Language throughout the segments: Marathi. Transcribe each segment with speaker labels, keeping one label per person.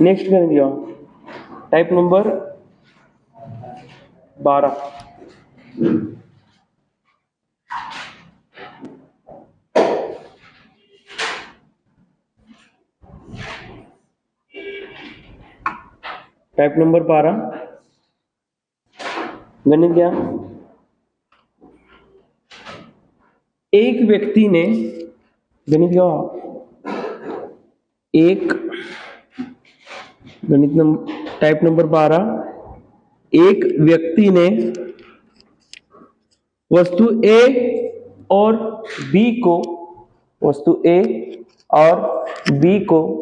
Speaker 1: नेक्स्ट गणित घ्या, टाइप नंबर 12. टाइप नंबर 12 गणित घ्या. एक व्यक्तीने गणित घ्या. एक गणित टाइप नंबर 12. एक व्यक्ति ने वस्तु ए और बी को, वस्तु ए और बी को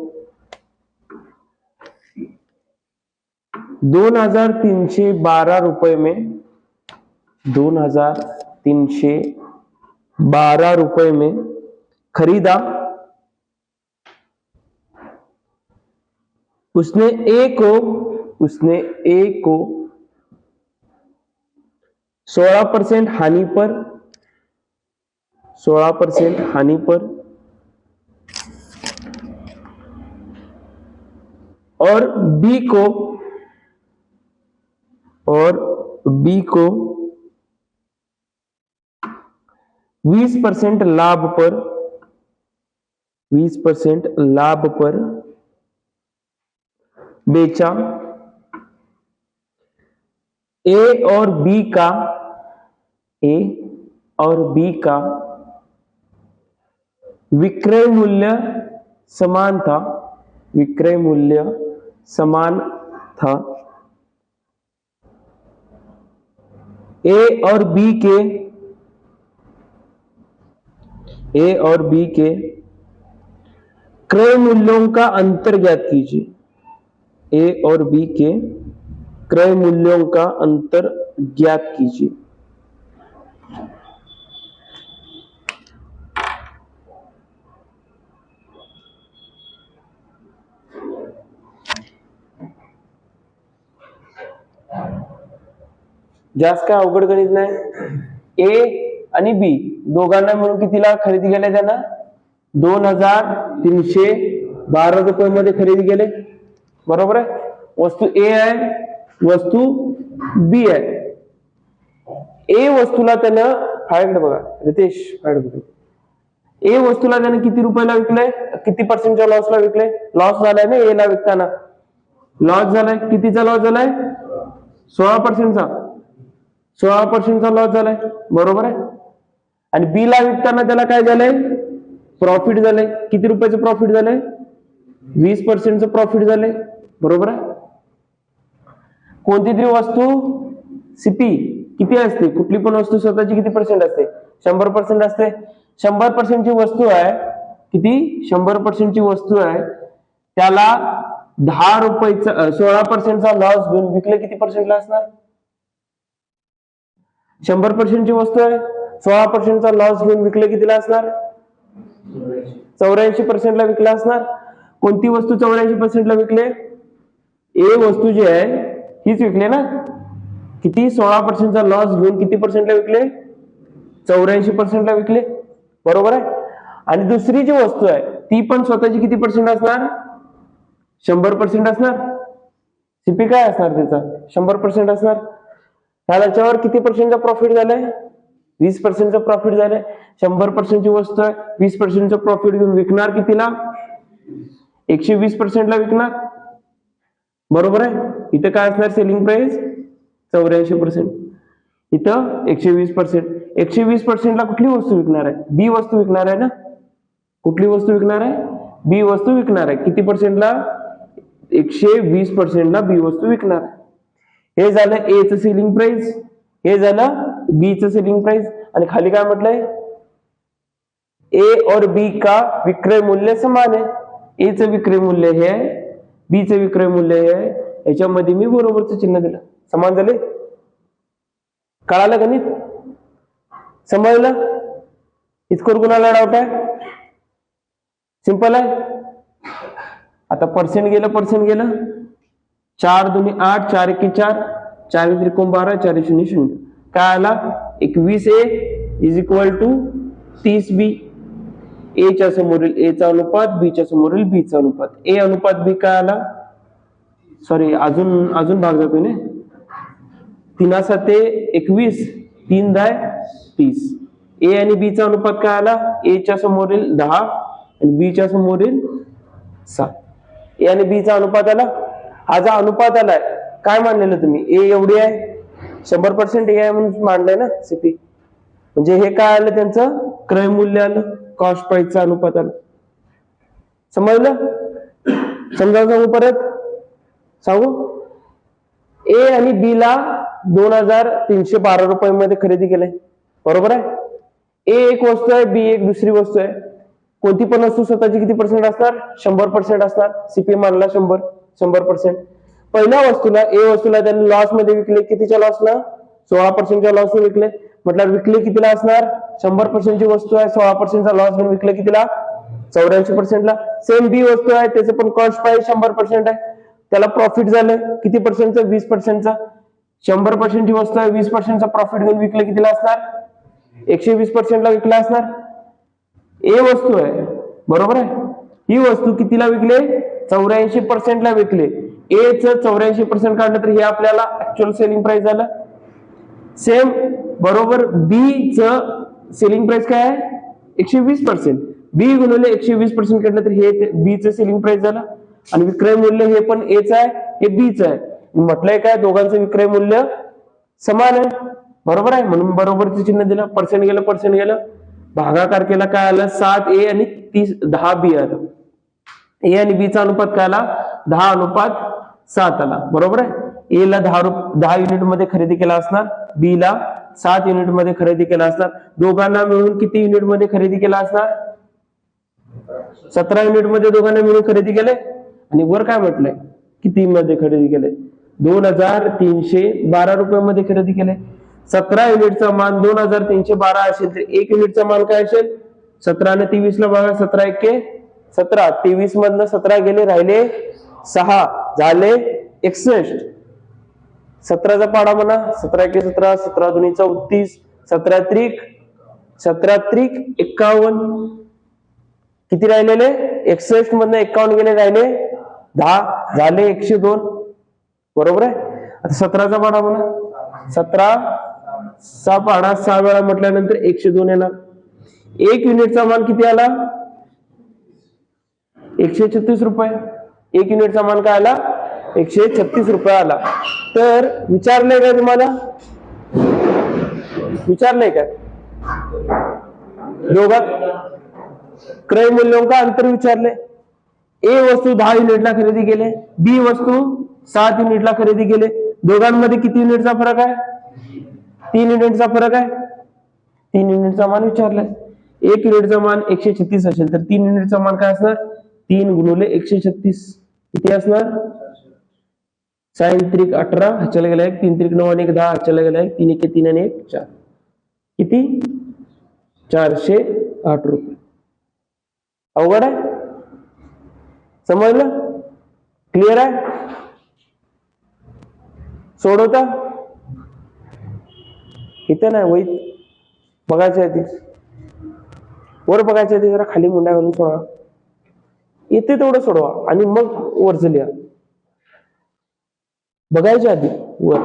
Speaker 1: 2312 रुपए में, 2312 रुपए में खरीदा. उसने ए को 16% हानि पर, 16% हानि पर और बी को 20% लाभ पर, 20% लाभ पर बेचा. ए और बी का विक्रय मूल्य समान था, विक्रय मूल्य समान था. ए और बी के क्रय मूल्यों का अंतर ज्ञात कीजिए. ए और बी के क्रय मूल्यों का अंतर ज्ञात कीजिए. जास्त काय अवघड गणित नाही. ए आणि बी दोघांना मिळून कितीला खरेदी केले त्यांना? 2312 रुपये मध्ये खरेदी केले. बरोबर आहे. वस्तू ए आहे, वस्तू बी आहे. ए वस्तूला त्यानं फायकडे बघा रितेश, फायकडे बघा. ए वस्तूला त्यानं किती रुपयाला विकलंय? किती पर्सेंटच्या लॉसला विकलंय? लॉस झालाय ना ए ला विकताना, लॉस झालाय. कितीचा लॉस झालाय? 16%चा, 16%चा लॉस झालाय. बरोबर आहे. आणि बी ला विकताना त्याला काय झालंय? प्रॉफिट झालंय. किती रुपयाचं प्रॉफिट झालंय? 20%चं प्रॉफिट झालंय. बरोबर आहे. कोणती तरी वस्तू सीपी किती असते? कुठली पण वस्तू स्वतःची किती पर्सेंट असते? 100% असते. 100% ची वस्तू आहे. किती? 100% वस्तू आहे. त्याला 10 रुपयाचा 16%चा लॉस घेऊन विकले किती पर्सेंटला असणार? 100% वस्तू आहे, 16%चा लॉस घेऊन विकले कितीला असणार? 84%ला विकला असणार. कोणती वस्तू 84%ला विकले? ए वस्तू जी आहे हीच विकले ना. किती? 16%चा लॉस घेऊन किती पर्सेंटला विकले? 84%ला विकले. बरोबर आहे. आणि दुसरी जी वस्तू आहे ती पण स्वतःची किती पर्सेंट असणार? 100% असणार. सीपी काय असणार त्याचा? 100% असणार. त्याच्यावर किती पर्सेंटचा प्रॉफिट झालाय? 20%चा प्रॉफिट झालाय. 100%ची वस्तू आहे, 20%चा प्रॉफिट घेऊन विकणार कितीला? 120%ला विकणार. बरोबर आहे. इथं काय असणार? Selling price 84%. इथं 120%. 120%ला कुठली वस्तू विकणार आहे? बी वस्तू विकणार आहे ना. कुठली वस्तू विकणार आहे? बी वस्तू विकणार आहे. किती पर्सेंटला? 120%ला बी वस्तू विकणार. हे झालं ए चं सेलिंग प्राइस, हे झालं बी चं सेलिंग प्राइस. आणि खाली काय म्हटलंय? ए और बी का विक्रय मूल्य समान आहे. ए चं विक्रय मूल्य हे आहे, बी चं विक्रय मूल्य हे आहे. याच्यामध्ये मी बरोबरचं चिन्ह दिलं. समान झाले. कळालं गणित? समजलं? इतकं कुणाला डाऊट आहे? सिंपल आहे. आता पर्सेंट गेलं, 4 दुनी 8, 4 एके 4, 4 त्रिकोण 12, 4 शून्य 0. काय आला? 21A is equal to 30B. ए च्या समोरील ए चा अनुपात, बी च्या समोरील बी चा अनुपात. ए अनुपात बी काय आला? सॉरी, अजून अजून भाग जातोय ना. 3×7=21, 3×10=30. ए आणि बी चा अनुपात काय आला? ए च्या समोरील 10 आणि बी च्या समोरील 7. ए आणि बी चा अनुपात आला. हा जो अनुपात आलाय, काय मानलेलं तुम्ही? ए एवढी आहे, 100% ए आहे म्हणून मांडलंय ना सीपी. म्हणजे हे काय आलं? त्यांचं क्रय मूल्य आलं, कॉस्ट प्राइसचा अनुपात आलं. समजलं? समजावून सांगू परत? सांगू? ए आणि बी ला 2312 रुपयांमध्ये खरेदी केलंय, बरोबर आहे? ए एक वस्तू आहे, बी एक दुसरी वस्तू आहे. कोणती पण वस्तू स्वतःची किती पर्सेंट असणार? 100% असणार. सीपी मानला 100%. पहिल्या वस्तूला, ए वस्तूला त्यांनी लॉस मध्ये विकले. कितीच्या लॉसला? 16%च्या लॉस विकले. म्हटलं विकले कितीला असणार? 100%ची वस्तू आहे, 16%चा लॉस घेऊन विकले कितीला? 84%ला. सेम बी वस्तू आहे, त्याचं पण कॉस्ट प्राइस 100% आहे, त्याला प्रॉफिट झालं किती पर्सेंटचं? 20%चा. 100%ची वस्तू आहे, 20%चा प्रॉफिट घेऊन विकले कितीला असणार? 120%ला विकला असणार. ए वस्तू आहे, बरोबर आहे? ही वस्तू कितीला विकले? 84%ला विकले. ए च 84% काढलं तर हे आपल्याला ऍक्च्युअल सेलिंग प्राइस झालं. सेम बरोबर बी च सेलिंग प्राइस काय आहे? 120%. बी गुणिले 120% काढलं तर हे बी च सेलिंग प्राइस झालं. आणि विक्रय मूल्य हे पण ए च आहे, हे बी च आहे. म्हटलंय काय? दोघांचं विक्रय मूल्य समान आहे, बरोबर आहे? म्हणून बरोबरचं चिन्ह दिलं. पर्सेंट गेलं. भागाकार केला, काय आलं? 7 ए आणि 10 बी आलं. ए आणि बी चा अनुपात काय आला? 10:7 आला, बरोबर आहे? ए ला 10 युनिट मध्ये खरेदी केला असणार, बी ला 7 युनिट मध्ये खरेदी केला असणार. दोघांना मिळून किती युनिट मध्ये खरेदी केला असणार? 17 युनिट मध्ये दोघांना मिळून खरेदी केले. आणि वर काय म्हटलंय? किती मध्ये खरेदी केले? 2312 रुपयामध्ये खरेदी केले. 17 युनिटचा मान 2312 असेल तर 1 युनिटचा मान काय असेल? 17 ने 23 ला बघा, 17×1=17. 23 मधनं 17 गेले, राहिले 6, झाले 61. 17चा पाडा म्हणा, 17×1=17, 17×2=34, 17×3=51. किती राहिलेले? 61 मधनं 51 गेले, राहिले 10, झाले 102, बरोबर आहे? आता 17चा पाडा म्हणा, 17चा पाडा 6 वेळा म्हटल्यानंतर 102 येणार. 1 युनिटचा मान किती आला? 136 रुपये. 1 युनिटचा मान काय आला? 136 रुपये आला. तर विचारलंय काय तुम्हाला? विचारलंय काय? दोघात क्रय मूल्यांक अंतर विचारले. ए वस्तू 10 युनिटला खरेदी केले, बी वस्तू 7 युनिटला खरेदी केले. दोघांमध्ये किती युनिटचा फरक आहे? 3 युनिटचा फरक आहे. 3 युनिटचा मान विचारलाय. 1 युनिटचा मान 136 असेल तर 3 युनिटचा मान काय असणार? 3 गुणिले 136 किती असणार? 6×3=18, हाच्याला गेला 1, 3×9 आणि 1 10, हाच्याला गेला 1, 3×1=3 आणि 1 4. किती? 408 रुपये. अवघड आहे? समजलं? क्लिअर आहे? सोडवता? इथे नाही, वहीत बघायच्या आधी, वर बघायच्या आधी जरा खाली मुंड्या घालून सोडवा. इथे तेवढं सोडवा आणि मग वरचं लिहा. बघायच्या आधी वर.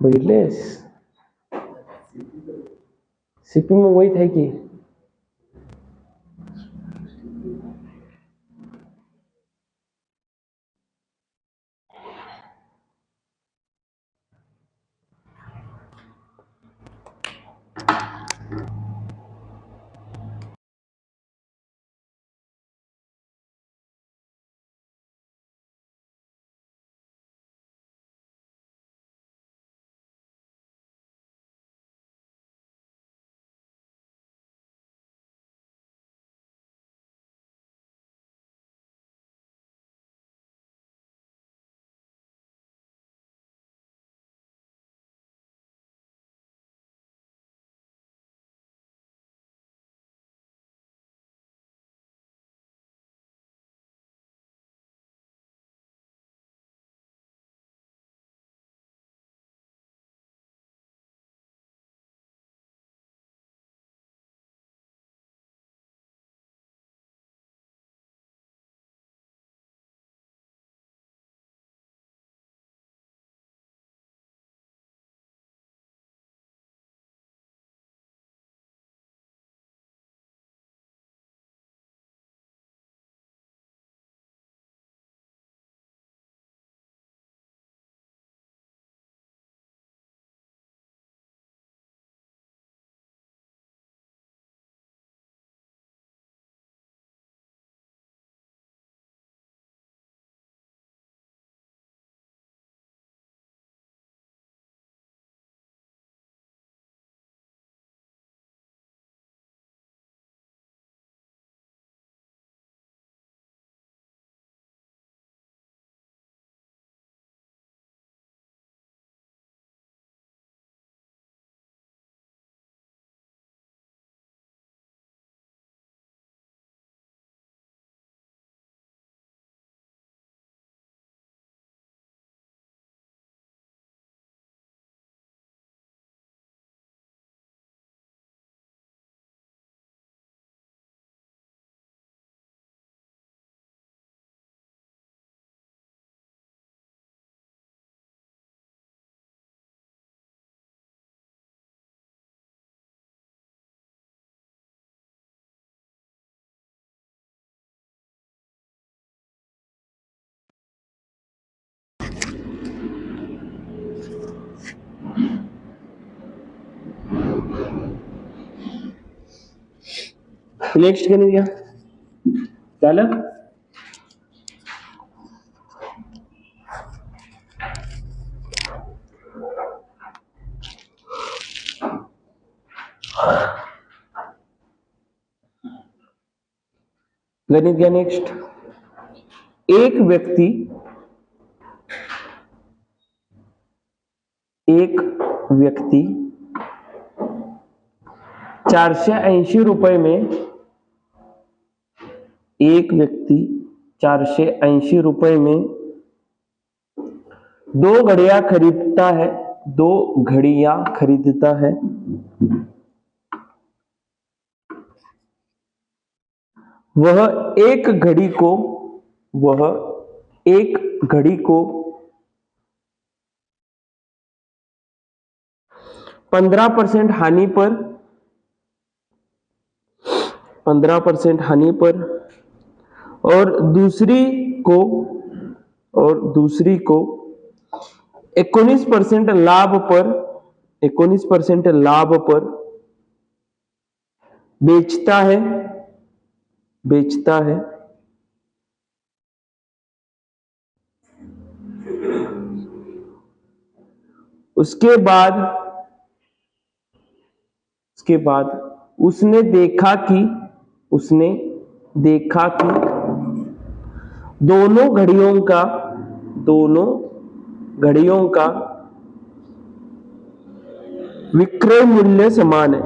Speaker 1: बघितलेस? सीपी मग वहीत आहे की नेक्स्ट गणित घ्या. झालं. गणित घ्या नेक्स्ट. एक व्यक्ति 480 रुपए में, एक व्यक्ति 480 रुपए में 2 घड़ियां खरीदता है. 2 घड़ियां खरीदता है. वह एक घड़ी को 15% हानि पर और दूसरी को 19% लाभ पर बेचता है. उसके बाद उसने देखा कि दोनों घड़ियों का विक्रय मूल्य समान है.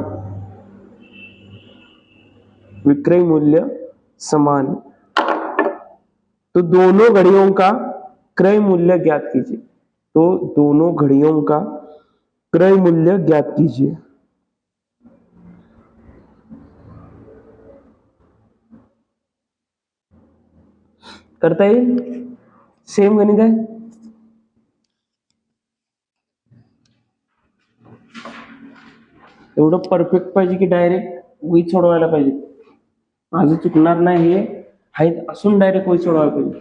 Speaker 1: तो दोनों घड़ियों का क्रय मूल्य ज्ञात कीजिए. करता येईल. सेम गणित आहे. एवढं परफेक्ट पाहिजे की डायरेक्ट वही सोडवायला पाहिजे. माझं चुकणार नाही हे हाईत असून डायरेक्ट वही सोडवायला पाहिजे.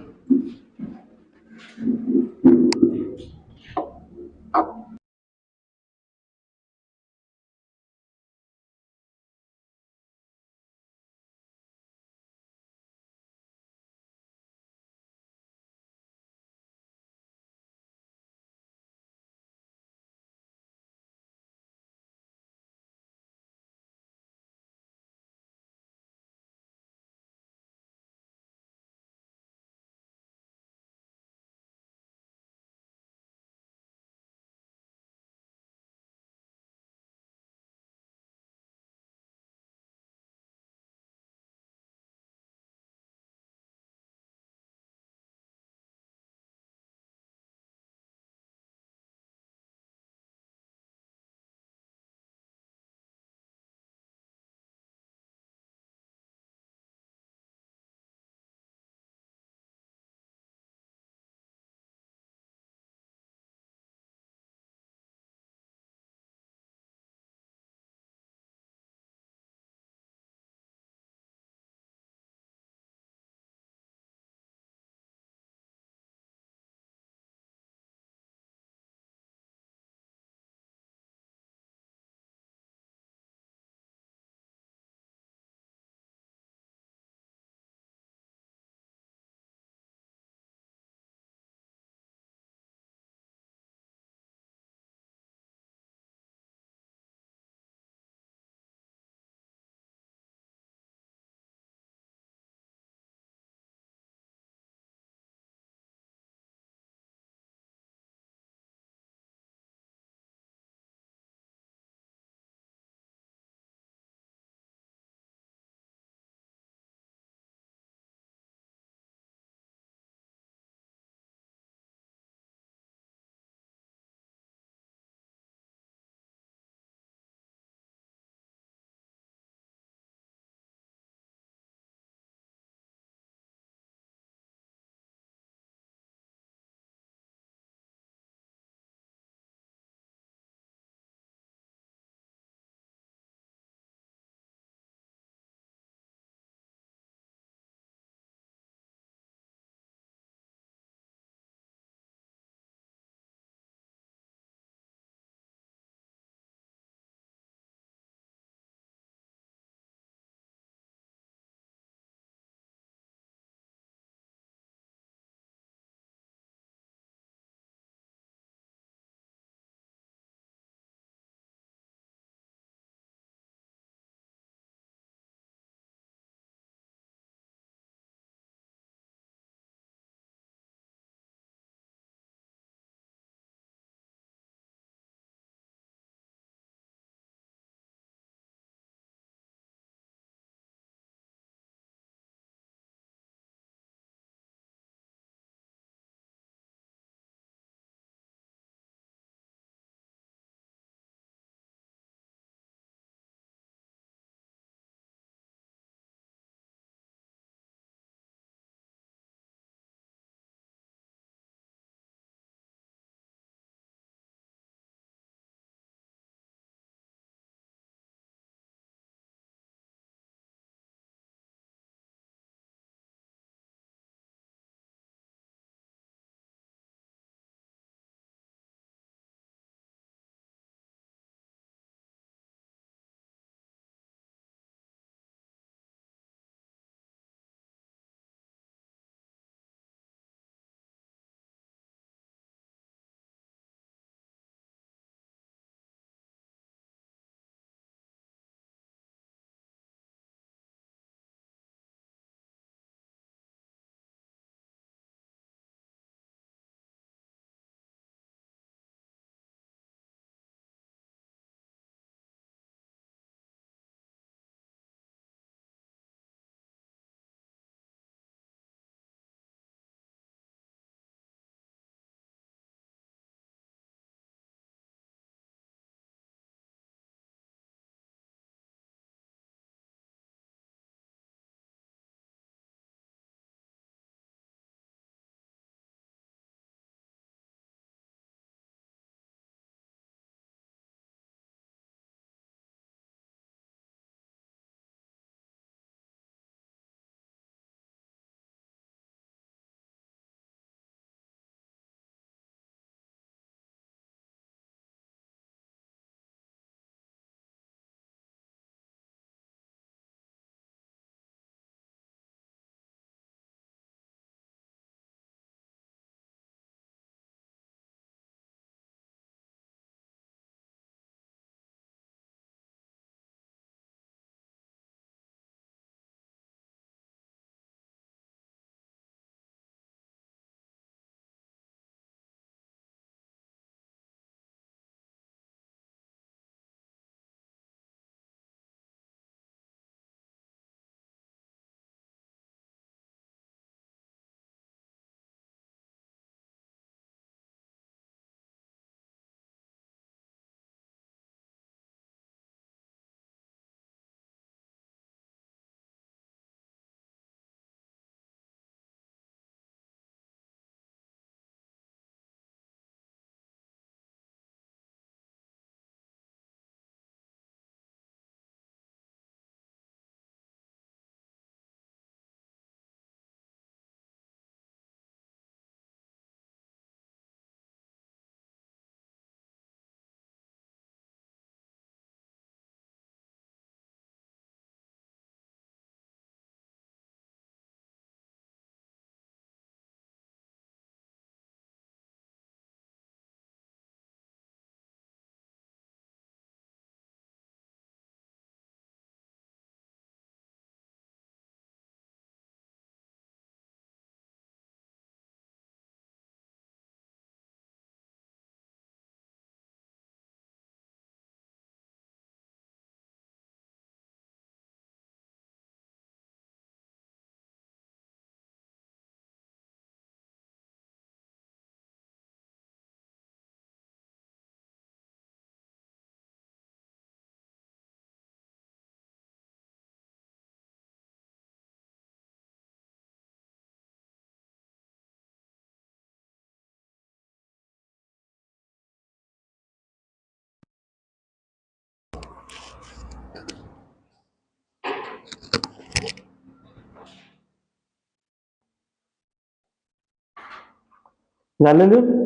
Speaker 1: झालं?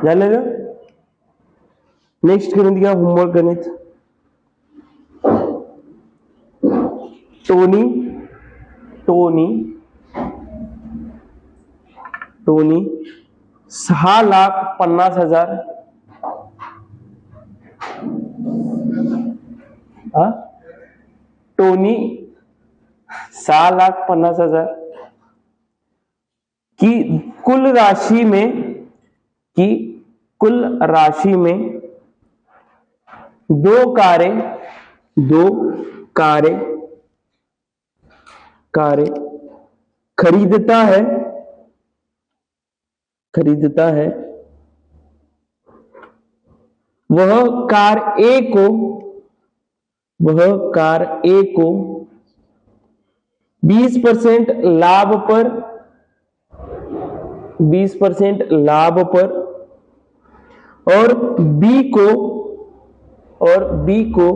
Speaker 1: झालं? नेक्स्ट गणित घ्या, होमवर्क गणित. टोनी टोनी टोनी 6,50,000 टोनी 6,50,000 की कुल राशि में दो कारें खरीदता है वह कार ए को 20% लाभ पर और बी को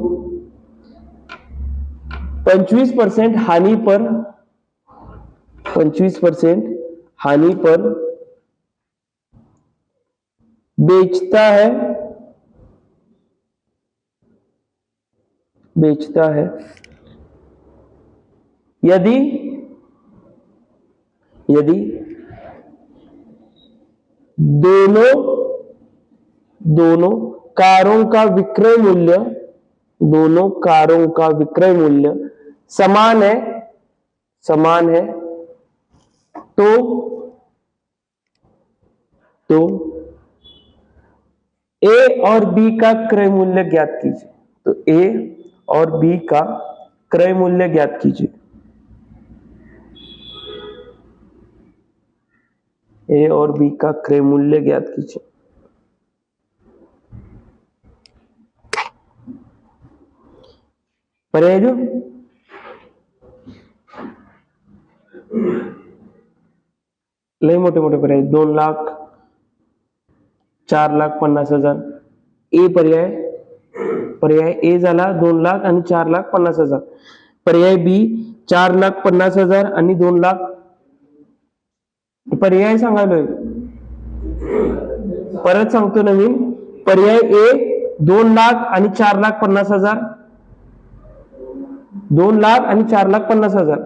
Speaker 1: 25% हानि पर बेचता है यदि दोनों कारों का विक्रय मूल्य समान है तो ए और बी का क्रय मूल्य ज्ञात कीजिए. तो ए और बी का क्रय मूल्य ज्ञात कीजिए. ए और बी का क्रय मूल्य ज्ञात कीजिए. पर्याय जो लय मोठे पर्याय 2 लाख 4,50,000 ए पर्याय ए झाला 2 लाख आणि 4,50,000. पर्याय बी 4,50,000 आणि 2 लाख. पर्याय सांगायलोय परत सांगतो नवीन. पर्याय ए 2 लाख आणि 4,50,000 2 लाख आणि 4,50,000.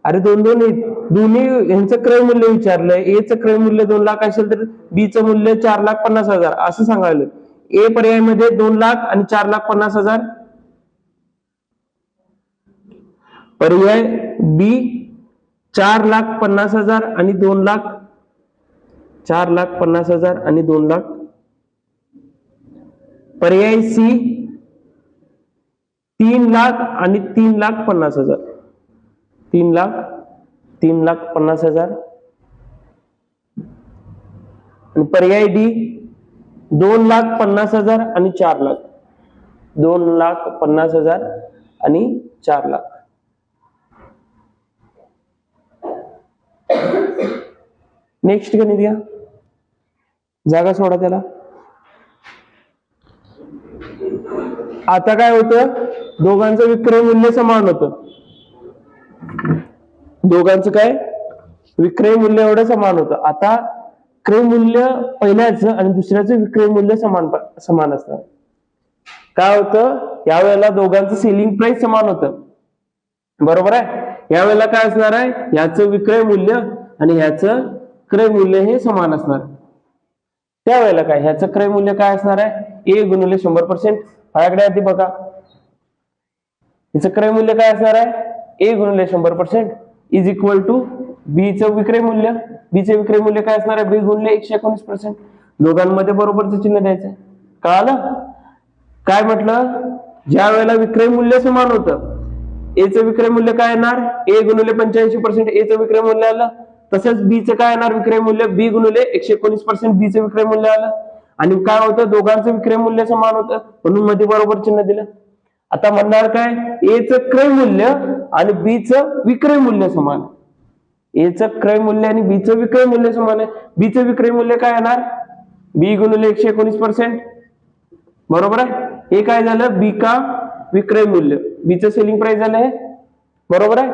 Speaker 1: अरे दोन्ही यांचं क्रय मूल्य विचारलंय. ए चं क्रय मूल्य 2 लाख असेल तर बी चं मूल्य 4,50,000 असं सांगायला. ए पर्यायामध्ये 2 लाख आणि 4,50,000. पर्याय बी 4,50,000 आणि 2 लाख 4,50,000 आणि 2 लाख. पर्याय सी 3 लाख आणि 3,50,000 3,50,000. आणि पर्याय डी 2,50,000 आणि 4 लाख 2,50,000 आणि 4 लाख. नेक्स्ट गणित घ्या, जागा सोडा त्याला. आता काय होतं, दोघांचं विक्रय मूल्य समान होतं. दोघांचं काय विक्रय मूल्य एवढं समान होतं. आता क्रय मूल्य पहिल्याचं आणि दुसऱ्याचं विक्रय मूल्य समान असणार. काय होतं, यावेळेला दोघांचं सेलिंग प्राइस समान होतं. बरोबर आहे. यावेळेला काय असणार आहे, याचं विक्रय मूल्य आणि ह्याचं क्रय मूल्य हे समान असणार. त्यावेळेला काय, ह्याचं क्रय मूल्य काय असणार आहे, ए गुणिले 100%. माझ्याकडे आधी बघा, ह्याचं क्रय मूल्य काय असणार आहे, ए गुणिले 100% इज इक्वल टू बी चं विक्रय मूल्य. बी चे विक्रय मूल्य काय असणार आहे, बी गुणिले 119%. दोघांमध्ये बरोबरचं चिन्ह द्यायचंय. कळालं? काय म्हटलं, ज्या वेळेला विक्रय मूल्य समान होतं, ए चं विक्रय मूल्य काय येणार, ए गुणिले 85% ए चं विक्रय मूल्य आलं. तसंच बी चं काय येणार विक्रय मूल्य, बी गुणिले 119% बी चं विक्रय मूल्य आलं. आणि काय होतं, दोघांचं विक्रय मूल्य समान होतं म्हणून मध्ये बरोबर चिन्ह दिलं. आता म्हणणार काय, ए चं क्रय मूल्य आणि बी चं विक्रय मूल्य समान आहे. ए चं क्रय मूल्य आणि बी चं विक्रय मूल्य समान आहे. बी चं विक्रय मूल्य काय येणार, बी गुणिले 119%. बरोबर आहे. हे काय झालं, बी का विक्रय मूल्य, बी चं सेलिंग प्राइस झालं हे. बरोबर आहे.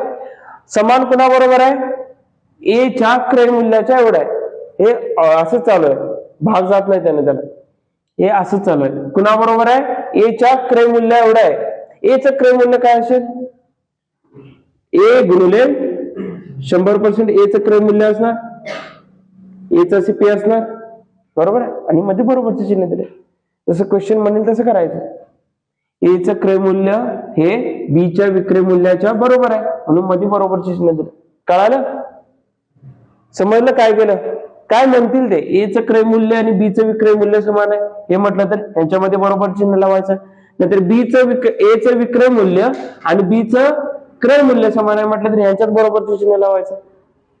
Speaker 1: समान कुणा बरोबर आहे, ए च्या क्रय मूल्याच्या एवढं आहे. हे असं चालू आहे, भाग जात नाही त्याने त्याला, हे असं चालू आहे. कुणा बरोबर आहे, ए च्या क्रय मूल्य एवढं आहे. ए चं क्रय मूल्य काय असेल, ए गुणिले 100%. ए चं क्रय मूल्य असणार, ए चं सीपी असणार. बरोबर आहे. आणि मध्ये बरोबरचे चिन्ह दिले. जसं क्वेश्चन म्हणेल तसं करायचं. ए चं क्रय मूल्य हे बी च्या विक्रय मूल्याच्या बरोबर आहे म्हणून मध्ये बरोबरचे चिन्ह दिले. कळालं, समजलं काय केलं, काय म्हणतील ते, ए चं क्रय मूल्य आणि बी चं विक्रय मूल्य समान आहे हे म्हटलं तर यांच्यामध्ये बरोबर चिन्ह लावायचं. नाहीतर बी चं ए चं विक्रय मूल्य आणि बी चं क्रय मूल्य समान आहे म्हटलं तर यांच्यात बरोबर चिन्ह लावायचं.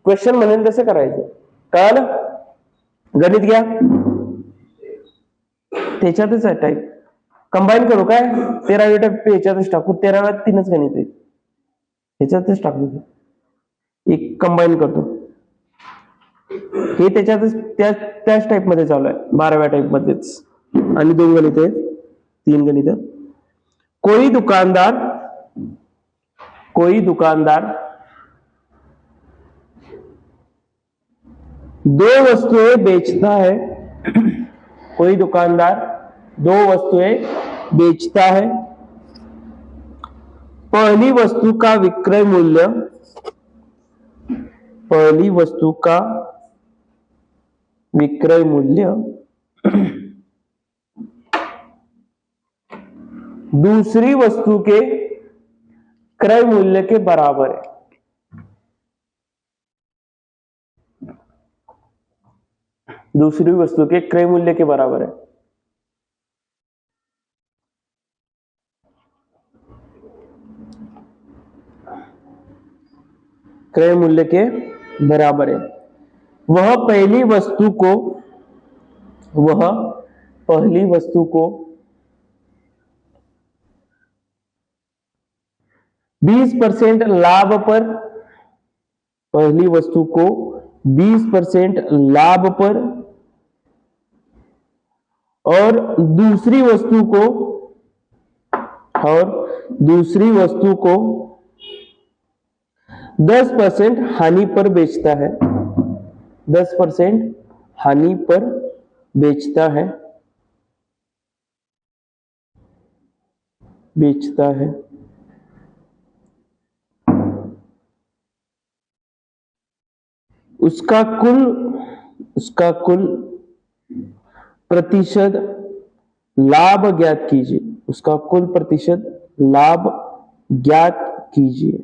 Speaker 1: क्वेश्चन म्हणेल तसं करायचं. कळालं, गणित घ्या, त्याच्यातच आहे टाईप. कंबाईन करू काय, 13 टाईप याच्यातच टाकू, 13 3च गणित आहेत ह्याच्यातच टाकू. एक कंबाईन करतो, हे त्याच्यातच त्याच टाईप मध्ये चालू आहे, 12व्या टाईप मध्येच. आणि 2 गणित आहेत, 3 गणित. कोई दुकानदार 2 वस्तुएं बेचता है. कोई दुकानदार 2 वस्तुएं बेचता है. पहली वस्तु का विक्रय मूल्य, पहली वस्तु का विक्रय मूल्य दूसरी वस्तु के क्रय मूल्य के बराबर है. दूसरी वस्तु के क्रय मूल्य के बराबर है. क्रय मूल्य के बराबर है. वह पहली वस्तु को 20% लाभ पर, पहली वस्तु को 20% लाभ पर और दूसरी वस्तु को 10% हानि पर बेचता है. 10% हानि पर बेचता है. उसका कुल प्रतिशत लाभ ज्ञात कीजिए. उसका कुल प्रतिशत लाभ ज्ञात कीजिए.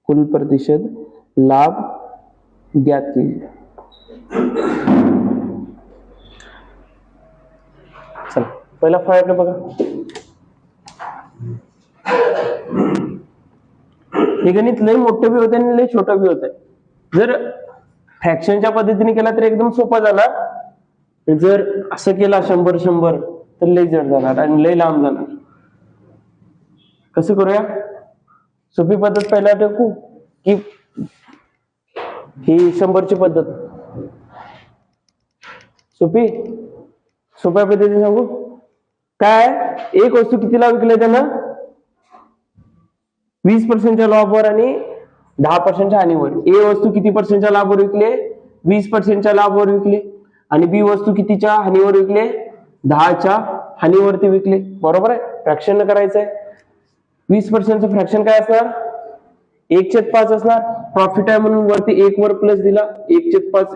Speaker 1: कुल प्रतिशत लाभ ज्ञात कीजिए. चला पहिला फायदा बघा. हे गणित लय मोठं बी होतं आणि लय छोटं बी होतं. जर फ्रॅक्शनच्या पद्धतीने केला तर एकदम सोपा जाणार, जर असं केला 100-100 तर लय जड जाणार आणि लय लांब जाणार. कसं करूया, सोपी पद्धत पहिला टाकू की ही 100ची पद्धत, सोप्या पद्धतीने सांगू. काय, एक वस्तू कितीला विकली त्यानं, 20%च्या लाभावर आणि 10%च्या हानीवर. ए वस्तू किती पर्सेंटच्या लाभावर विकले, 20%च्या लाभावर विकले. आणि बी वस्तू कितीच्या हानीवर विकले, 10च्या हानीवरती विकले. बरोबर आहे. फ्रॅक्शन करायचंय. 20%चं फ्रॅक्शन काय असणार, 1/5 असणार. प्रॉफिट आहे म्हणून वरती 1 वर प्लस दिला, 1/5.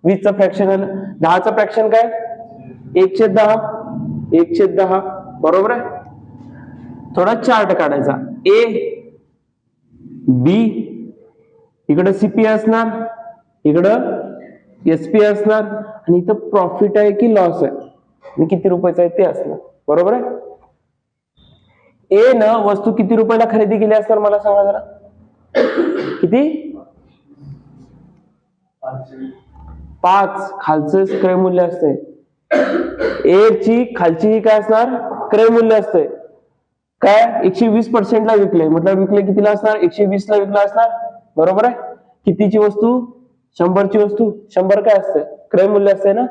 Speaker 1: 20चं फ्रॅक्शन आलं. 10चं फ्रॅक्शन काय, 1/10. 1/10. बरोबर आहे. थोडा चार्ट काढायचा. ए बी, इकडं सीपी असणार, इकडं एसपी असणार, आणि इथं प्रॉफिट आहे की लॉस आहे आणि किती रुपयाचं आहे ते असणार. बरोबर आहे. ए न वस्तू किती रुपयाला खरेदी केली असणार मला सांगा जरा. किती, 5 खालचं क्रय मूल्य असतंय. ए ची खालची ही काय असणार, क्रय मूल्य असतंय. काय 120% ला विकले, मतलब विकले कितीला असणार, 120 ला विकला असणार. बरोबर आहे. कितीची वस्तू, 100 ची वस्तू. 100 काय असते, क्रय मूल्य असते ना.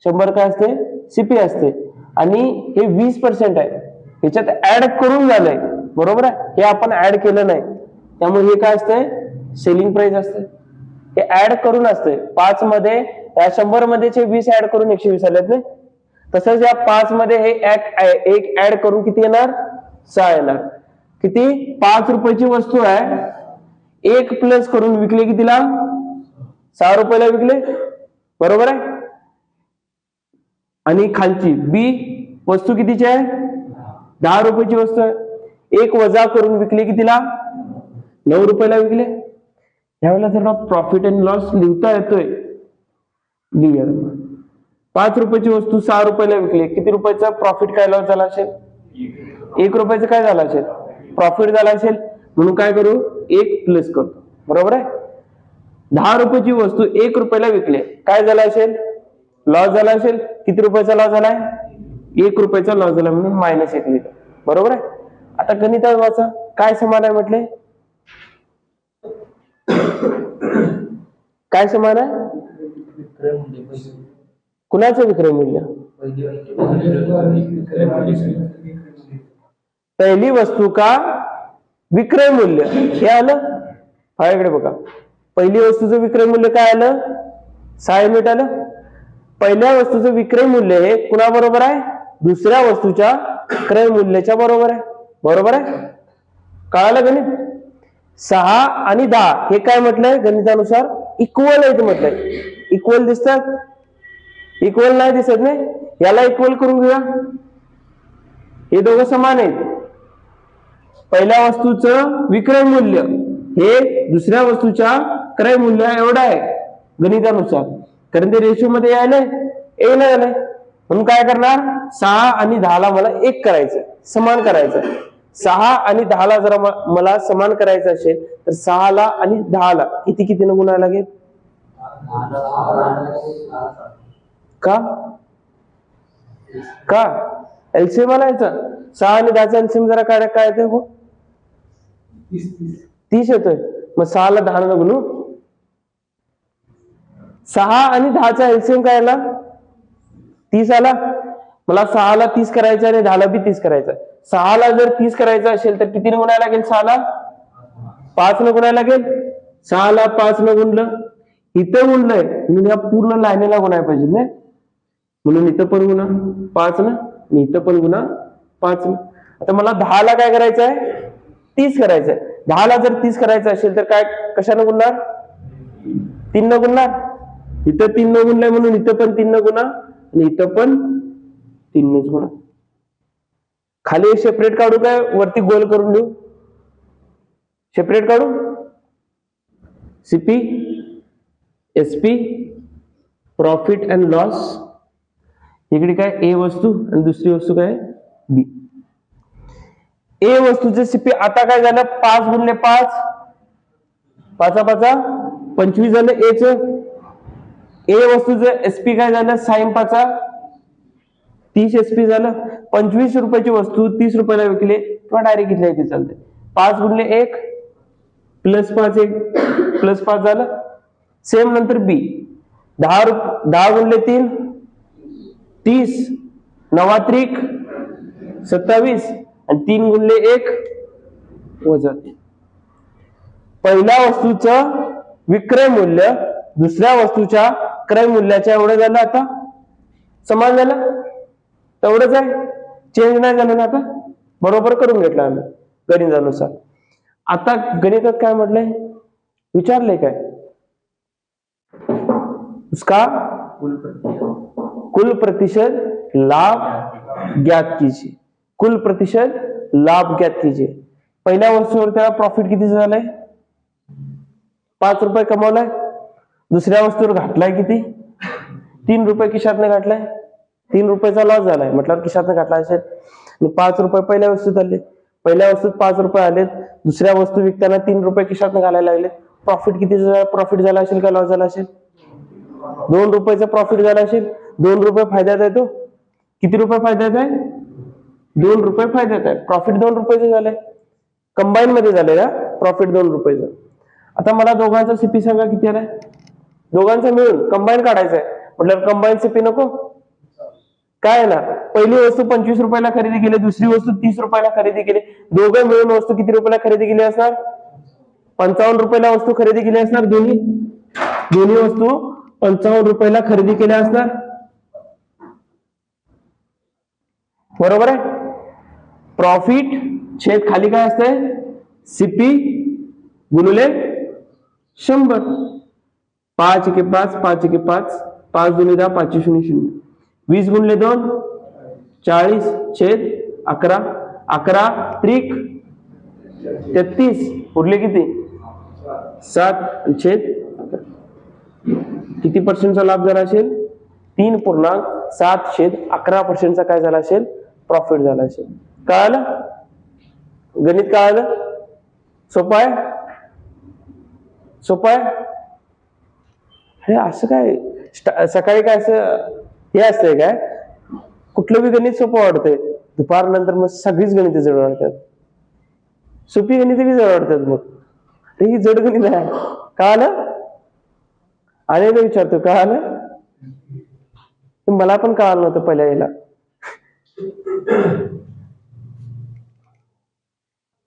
Speaker 1: 100 काय असते, सीपी असते. आणि हे 20% आहे, ह्याच्यात ऍड करून झालंय. बरोबर आहे. हे आपण ऍड केलं नाही, त्यामुळे हे काय असतंय, सेलिंग प्राइस असते. हे ऍड करून असते. 5 मध्ये या 100 मध्ये 20 ऍड करून 120 आलेत नाही. तसंच या 5 मध्ये हे एक ऍड करून किती येणार, 6 येणार. किती, 5 रुपयाची वस्तू आहे, 1 प्लस करून विकले कितीला, 6 रुपयाला विकले. बरोबर आहे. आणि खालची बी वस्तू कितीची आहे, 10 रुपयाची वस्तू आहे, 1 वजा करून विकले कितीला, 9 रुपयाला विकले. यावेळेला जर प्रॉफिट अँड लॉस लिहिता येतोय, लिहा. 5 रुपयाची वस्तू 6 रुपयाला विकली, किती रुपयाचा प्रॉफिट काय लॉस झाला असेल, 1 रुपयाचं काय झालं असेल, प्रॉफिट झाला असेल. म्हणून काय करू, 1 प्लस करतो. बरोबर आहे. 10 रुपयाची वस्तू 1 रुपयाला विकले, काय झाला असेल, लॉस झाला असेल. किती रुपयाचा लॉस झालाय, 1 रुपयाचा लॉस झाला, म्हणून -1 लिहिलं. बरोबर आहे. आता गणितात वाचा, काय समान आहे म्हटले, काय समान आहे, कुणाचं विक्रय मूल्य, पहिली वस्तू का विक्रय मूल्य, हे आलं. हा इकडे बघा, पहिली वस्तूचं विक्रय मूल्य काय आलं, 6 युनिट आलं. पहिल्या वस्तूचं विक्रय मूल्य हे कुणाबरोबर आहे, दुसऱ्या वस्तूच्या क्रय मूल्याच्या बरोबर आहे. बरोबर आहे. कळालं गणित. 6 आणि 10 हे काय म्हटलंय गणितानुसार, इक्वल आहेत म्हटलंय. इक्वल दिसतात, इक्वल नाही दिसत नाही. याला इक्वल करून घेऊया, हे दोघं समान आहेत. पहिल्या वस्तूचं विक्रय मूल्य हे दुसऱ्या वस्तूच्या क्रय मूल्य एवढं आहे गणितानुसार, कारण ते रेशो मध्ये यायला नाही. म्हणून काय करणार, 6 आणि 10 ला मला 1 करायचं, समान करायचं. 6 आणि 10 ला जर मला समान करायचं असेल तर 6 ला आणि 10 ला कितीनं गुणायला लागेल, का एलसीएम आलायचा. 6 आणि 10चा एलसीएम जरा काय येतोय, हो 30 येतोय. मग 6 ला 10 ला गुणू, 6 आणि 10चा एलसीएम काय आला, 30 आला. मला 6 ला 30 करायचं आणि 10 ला बी 30 करायचं. 6 ला जर 30 करायचं असेल तर कितीने गुणायला लागेल, 6 ला 5 न गुणायला लागेल. 6 ला 5 न गुणलं, इथं गुणलंय म्हणून या पूर्ण लाईनीला गुणायला पाहिजे ना, म्हणून इथं पण गुणा 5 न, इथं पण गुणा 5 न. आता मला 10 ला काय करायचं आहे, 30 करायचंय. 10 ला जर 30 करायचं असेल तर काय कशानं गुणणार, 3 न गुणणार. इथं 3 न गुणलंय म्हणून इथं पण 3 न गुणा आणि इथं पण 3 नच गुणा. खाली एक सेपरेट काढू काय, वरती गोल करून देऊ, सेपरेट काढू. CP, SP, profit and loss. इकडे काय ए वस्तू आणि दुसरी वस्तू काय बी. ए वस्तूचे सीपी आता काय झालं, 5 गुणले 5, 5 25 झालं एच. ए वस्तूचं एसपी काय झालं, 6 30 एसपी झालं. 25 रुपयाची वस्तू 30 रुपयाला विकले किंवा डायरेक्ट घेतल्या इथे चालते. 5 गुणले 1 प्लस 5 1 प्लस 5 झालं. सेम नंतर बी 10 गुणले 3 30, 9 त्रिक 27 आणि 3 गुणले 1 वजा 3. पहिल्या वस्तूचं विक्रय मूल्य दुसऱ्या वस्तूच्या क्रय मूल्याच्या एवढं झालं, आता समान झालं, तेवढंच आहे, चेंज नाही झालं ना. आता बरोबर करून घेतलं आम्ही गणितानुसार. आता गणितात काय म्हटलंय, विचारलंय काय, उसका कुल प्रतिशत लाभ ज्ञात कीजिए. कुल प्रतिशत लाभ ज्ञात कीजिए. पहिल्या वस्तूवर त्याला प्रॉफिट किती झालंय, 5 रुपये कमवलाय. दुसऱ्या वस्तूवर घातलाय किती, 3 रुपये खिशातने घातलाय. 3 रुपयाचा लॉस झालाय म्हटल्यावर खिशातने घातला असेल. 5 रुपये पहिल्या वस्तूत आले, पहिल्या वस्तूत 5 रुपये आलेत, दुसऱ्या वस्तू विकताना 3 रुपये खिशातने घालायला लागले. प्रॉफिट किती प्रॉफिट झाला असेल का लॉस झाला असेल, ₹2 प्रॉफिट झाला असेल, ₹2 फायद्यात आहे तो. किती रुपये फायद्यात आहे? ₹2 फायद्यात आहे. प्रॉफिट ₹2 झालंय. कंबाईन मध्ये झालंय का प्रॉफिट ₹2. आता मला दोघांचा सीपी सांगा किती आलाय? दोघांचा मिळून कंबाईन काढायचा आहे म्हटल्यावर कंबाईन सीपी नको. काय येणार? पहिली वस्तू ₹25 खरेदी केली, दुसरी वस्तू ₹30 खरेदी केली. दोघं मिळून वस्तू किती रुपयाला खरेदी केली असणार? ₹55 वस्तू खरेदी केली असणार. दोन्ही वस्तू ₹55 खरेदी केल्या असणार. बरोबर आहे. प्रॉफिट छेद खाली काय असतंय? सीपी गुणिले 100. 5 एके 5, 5 एके 5, 5 दुनी 10, 5 0 0. 20 गुणिले 2 40 छेद 11. 11 त्रिक 33. उरले किती? 7 छेद 11. किती पर्सेंटचा लाभ झाला असेल? 3.7/11% काय झाला असेल? प्रॉफिट झाला असेल. कळालं? गणित कळालं? सोपं आहे? सोपं आहे? हे असं काय सकाळी काय असं हे असतंय काय? कुठलं बी गणित सोपं वाटतंय, दुपारनंतर मग सगळीच गणित जड वाटतात. सोपी गणित बी जड वाटतात. मग ही जड गणित आहे. कळालं? अनेकदा विचारतो कळालं? मला पण कळालं नव्हतं पहिल्या याला.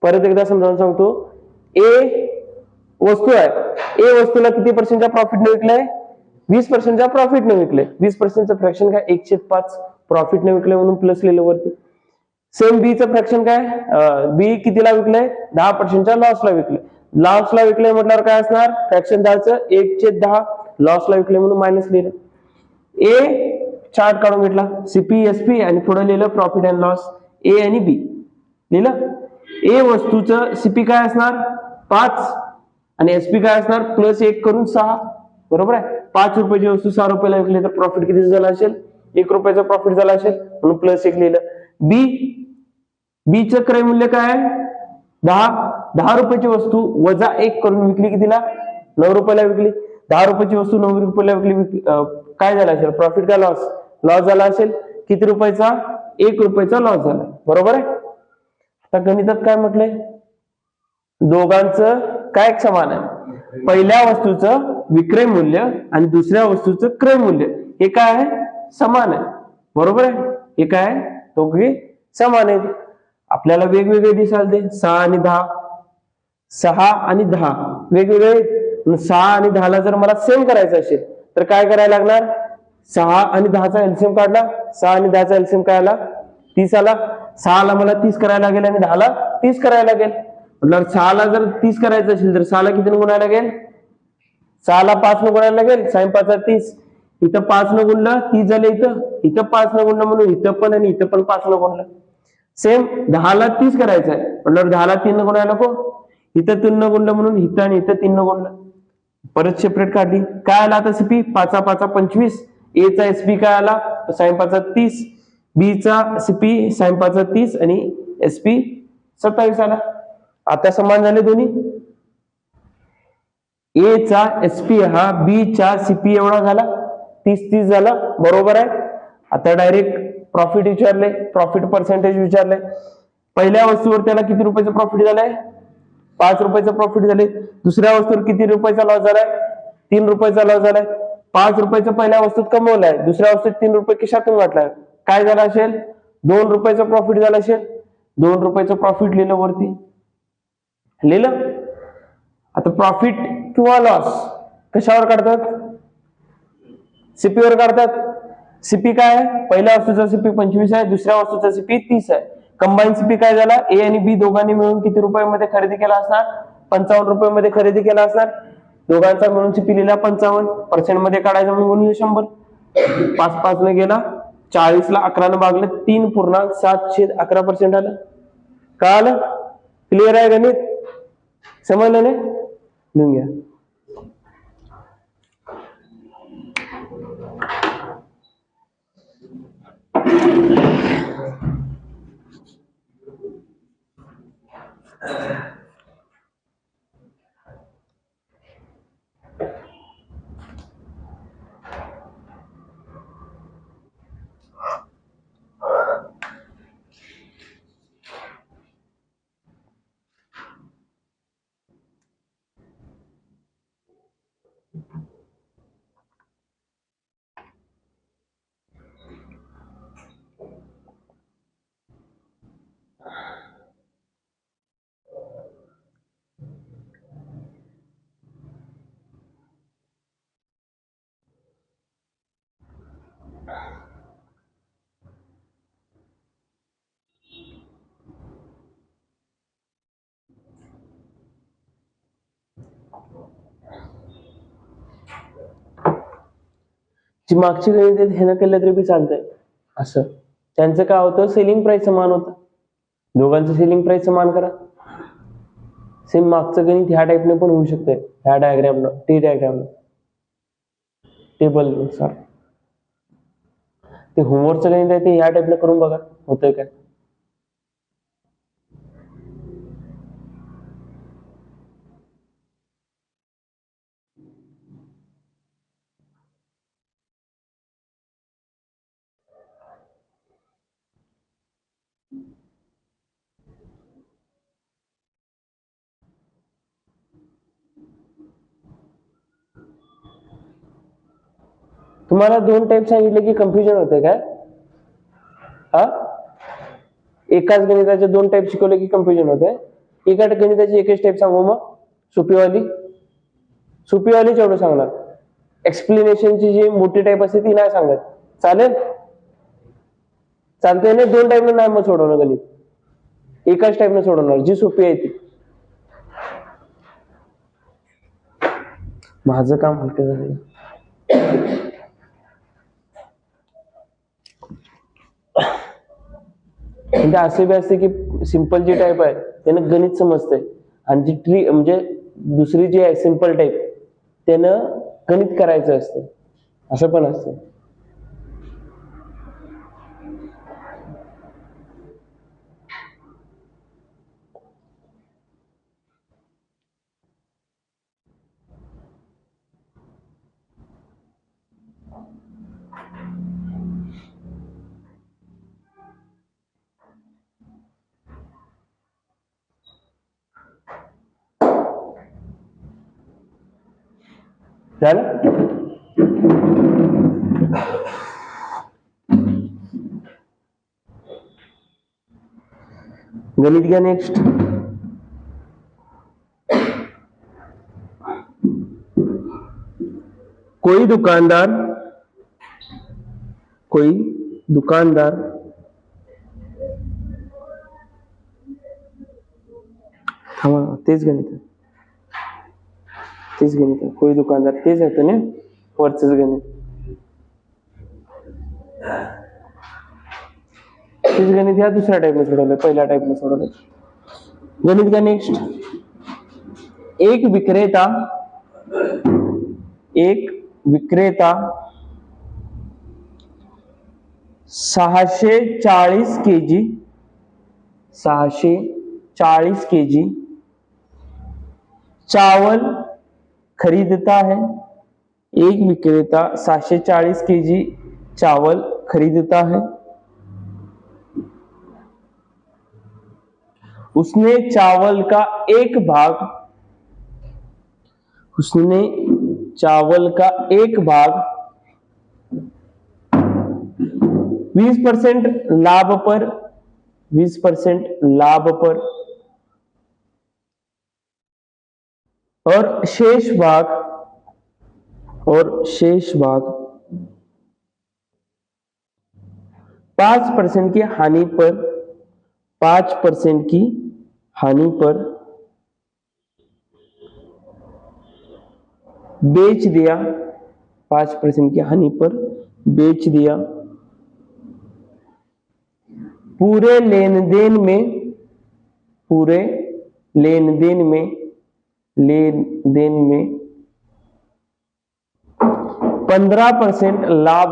Speaker 1: परत एकदा समजावून सांगतो. ए वस्तू आहे. ए वस्तूला किती पर्सेंटच्या प्रॉफिटने विकलंय? 20%च्या प्रॉफिटने विकले. 20%चं फ्रॅक्शन काय? 1/5 प्रॉफिटने विकले म्हणून प्लस लिहिलं वरती. सेम बी चं फ्रॅक्शन काय? बी कितीला विकलंय? 10%च्या लॉसला विकले. लॉसला विकले म्हटल्यावर काय असणार? फ्रॅक्शन 10चं 1/10 लॉसला विकले म्हणून मायनस लिहिलं. ए चार्ट काढून घेतला, सीपी एसपी आणि पुढे लिहिलं प्रॉफिट अँड लॉस ए आणि बी लिहिलं. ए वस्तूचं सीपी काय असणार? 5 आणि एसपी काय असणार? +1 करून 6. बरोबर आहे. ₹5ची वस्तू ₹6 विकली तर प्रॉफिट किती झाला असेल? ₹1 प्रॉफिट झाला असेल म्हणून +1 लिहिलं. बी चं क्रय मूल्य काय आहे? 10 वस्तू -1 करून विकली कितीला? ₹9 विकली. ₹10 वस्तू ₹9 विकली, काय झाला असेल? प्रॉफिट का लॉस? लॉस झाला असेल. किती रुपयाचा? ₹1 लॉस झाला. बरोबर आहे. आता गणितात काय म्हटलंय? दोघांचं काय समान आहे? पहिल्या वस्तूचं विक्रय मूल्य आणि दुसऱ्या वस्तूचं क्रय मूल्य हे काय आहे? समान आहे. बरोबर आहे. हे काय आहे? दोघे समान आहेत. आपल्याला वेगवेगळे दिसाल ते 6 आणि 10. 6 आणि 10 वेगवेगळे. 6 आणि 10ला जर मला सेम करायचं असेल तर काय करायला लागणार? 6 आणि 10चा एलसीएम काढला. 6 आणि 10चा एलसीएम काय आला? 30 आला. 6ला मला 30 करायला लागेल आणि 10ला 30 करायला लागेल. म्हटल्यावर 6ला जर 30 करायचं असेल तर 6ला किती गुणायला लागेल? 6ला 5 न गुणायला लागेल. 5 30. इथं 5 न गुणलं 30 झालं. इथं 5 न गुणलं म्हणून इथं पण आणि इथं पण 5 न गुणलं. सेम 10ला 30 करायचं आहे म्हटल्यावर 10ला 3 न गुणायला नको. इथं 3 न गुणलं म्हणून इथं आणि इथं 3 न गुणलं. परत सेपरेट काढली. काय आला आता सीपी? 5 5 25. ए चा एसपी काय आला? 5 30. बी चा सीपी 5 30 आणि एसपी 27 आला. आता समान झाले दोन्ही. ए चा एसपी हा बी च्या सीपी एवढा झाला, 30 झाला. बरोबर आहे. आता डायरेक्ट प्रॉफिट विचारले, प्रॉफिट पर्सेंटेज विचारले. पहिल्या वस्तूवर त्याला किती रुपयाचं प्रॉफिट झालंय? ₹5 प्रॉफिट झाले. दुसऱ्या वस्तूवर किती रुपयाचा लॉस झालाय? ₹3 लॉस झालाय. ₹5 पहिल्या वस्तूत कमवलाय, दुसऱ्या वस्तूत ₹3 खिशातून वाटलाय. काय झालं असेल? ₹2 प्रॉफिट झालं असेल. ₹2 प्रॉफिट लिहिलं वरती. लिहिलं. आता प्रॉफिट किंवा लॉस कशावर काढतात? सीपीवर काढतात. सीपी काय आहे? पहिल्या वस्तूचा सीपी 25 आहे, दुसऱ्या वस्तूचा सीपी 30 आहे. कंबाईन सीपी काय झाला? ए आणि बी दोघांनी मिळून किती रुपयामध्ये खरेदी केला असणार? ₹55 मध्ये खरेदी केला असणार. दोघांचा मिळून सीपी लिहिला 55. पर्सेंट मध्ये काढायचं म्हणून गुणिले 100. 5 5 न गेला. 40ला 11 न भागलं. 3.7/11% आलं. कळालं? क्लिअर आहे गणित? समजलं नाही? लिहून घ्या. जी मागची गणित आहेत ह्यानं केलं तरी बी चालतंय. असं त्यांचं काय होतं, सेलिंग प्राइस समान होतं, दोघांचं सेलिंग प्राइस समान करा. सेम मागचं गणित ह्या टाईपने पण होऊ शकतंय, ह्या डायग्रामनं, टी डायग्रामनं, टेबल नुसार. ते होमवर्कचं गणित आहे ते ह्या टाईपनं करून बघा होतंय काय. तुम्हाला दोन टाईप सांगितले की कन्फ्युजन होतंय काय? हा, एकाच गणिताचे दोन टाईप शिकवले की कन्फ्युजन होतंय. एका गणिताची एकच टाईप सांगू मग, सोपीवाली एवढं सांगणार. एक्सप्लेनेशनची जी मोठी टाईप असते ती नाही सांगत. चालेल, चालतंय ना. दोन टाईपनं नाही मग सोडवणार गणित, एकाच टाईपनं सोडवणार जी सोपी आहे ती. माझं काम हलकं झालं. म्हणजे असे बी असते की सिंपल जी टाईप आहे त्यानं गणित समजतंय, आणि जी ट्री म्हणजे दुसरी जी आहे सिंपल टाईप त्यानं गणित करायचं असतं, असं पण असतं. झालं. गणित घ्या नेक्स्ट. कोई दुकानदार तेच गणित आहे, कोई दुकानदार तेच येतं ना वरचंच गणित. तेच गणित ह्या दुसऱ्या टाईपने सोडवलंय, पहिल्या टाईपने सोडवलंय. गणित का नेक्स्ट. एक विक्रेता 640 केजी चावल खरीदता है. एक विक्रेता 640 केजी चावल खरीदता है. उसने चावल का एक भाग 20% लाभ पर और शेष भाग 5% की हानि पर बेच दिया. 5% की हानि पर बेच दिया. पूरे लेनदेन में 15% लाभ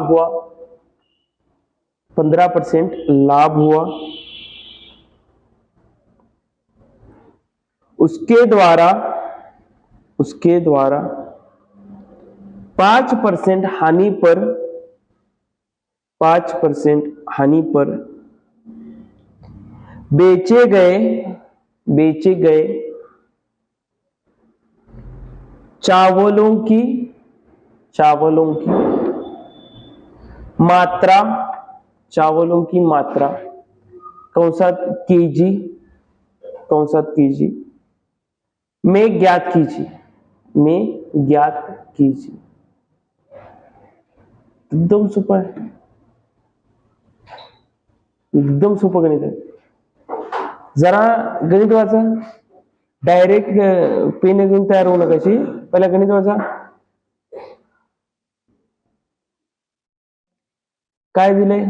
Speaker 1: हुआ. उसके द्वारा 5% हानि पर बेचे गए चावलों की मात्रा कंसात केजी में ज्ञात कीजिए. एकदम सोपं आहे, एकदम सोपं गणित आहे. जरा गणित वाचा, डायरेक्ट पेन घेऊन तयार होऊ नका. पहिला गणित वाचा. काय दिलंय?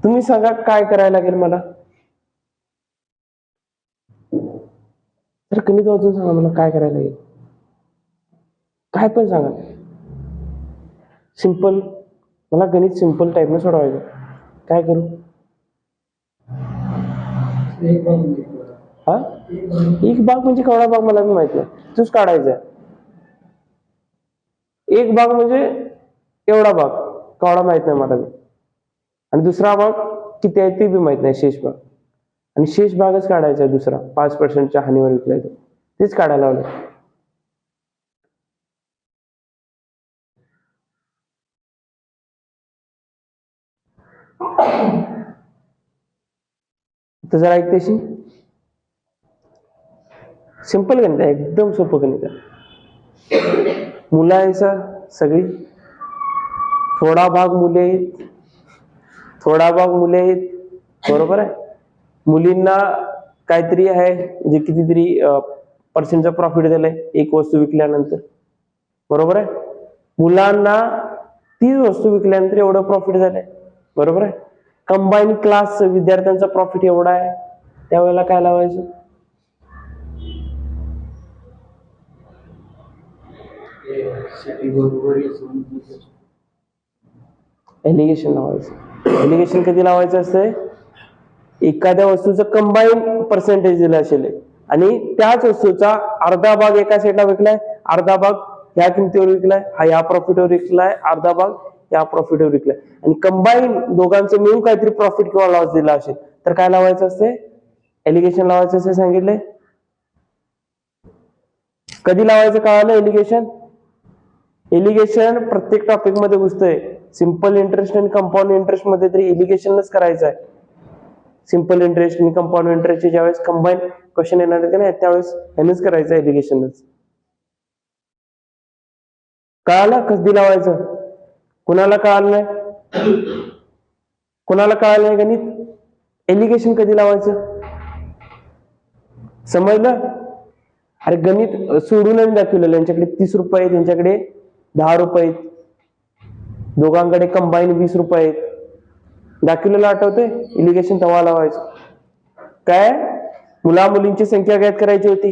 Speaker 1: तुम्ही सांगा काय करायला लागेल मला? तर गणित वाचून सांगा मला काय करायला लागेल, काय पण सांगा. सिंपल, मला गणित सिंपल टाईपनं सोडवायचं. काय करू? हा, एक भाग म्हणजे केवढा भाग मला माहित नाही, तूच काढायचा. एक भाग म्हणजे एवढा भाग केवढा माहित नाही मला, आणि दुसरा भाग किती आहे ते बी माहित नाही, शेष भाग. आणि शेष भागच काढायचा आहे दुसरा, 5% हानीवर विकलाय तेच काढायला लावलं. तर जरा ऐकतेशी, सिंपल गणित आहे, एकदम सोपं गणित आहे. मुलं आहे सगळी, थोडा भाग मुले आहेत, थोडा भाग मुले आहेत, बरोबर आहे. मुलींना काहीतरी आहे म्हणजे कितीतरी पर्सेंटचं प्रॉफिट झालंय एक वस्तू विकल्यानंतर, बरोबर आहे. मुलांना 30 वस्तू विकल्यानंतर एवढं प्रॉफिट झालंय, बरोबर आहे. कंबाईन क्लास विद्यार्थ्यांचा प्रॉफिट एवढा आहे, त्यावेळेला काय लावायचं? एलिगेशन लावायचं. एलिगेशन कधी लावायचं असतंय? एखाद्या वस्तूचं कंबाईन पर्सेंटेज दिलं असेल आणि त्याच वस्तूचा अर्धा भाग एका सेटला विकलाय, अर्धा भाग या किमतीवर विकलाय, हा या प्रॉफिटवर विकलाय, अर्धा भाग या प्रॉफिटवर विकलाय, आणि कंबाईन दोघांचं मिळून काहीतरी प्रॉफिट किंवा लॉस दिला असेल तर काय लावायचं असते? एलिगेशन लावायचं असं सांगितलंय. कधी लावायचं कळालं एलिगेशन? एलिगेशन प्रत्येक टॉपिक मध्ये घुसतंय. सिंपल इंटरेस्ट आणि कंपाऊंड इंटरेस्ट मध्ये तरी एलिगेशनच करायचं आहे. सिंपल इंटरेस्ट आणि कंपाऊंड इंटरेस्टचे ज्यावेळेस कंबाईन क्वेश्चन येणार आहे ना, त्यावेळेस ह्यानंच करायचं एलिगेशनच. कळालं कधी लावायचं? कुणाला कळालं नाही? कुणाला कळालं नाही गणित? एलिगेशन कधी लावायचं समजलं? अरे गणित सोडून दाखवलेलं, यांच्याकडे 30 रुपये आहेत, त्यांच्याकडे 10 रुपये आहेत, दोघांकडे कंबाईन 20 रुपये आहेत, दाखवलेलं आठवतंय? एलिगेशन तेव्हा लावायचं. काय? मुला मुलींची संख्या ज्ञात करायची होती.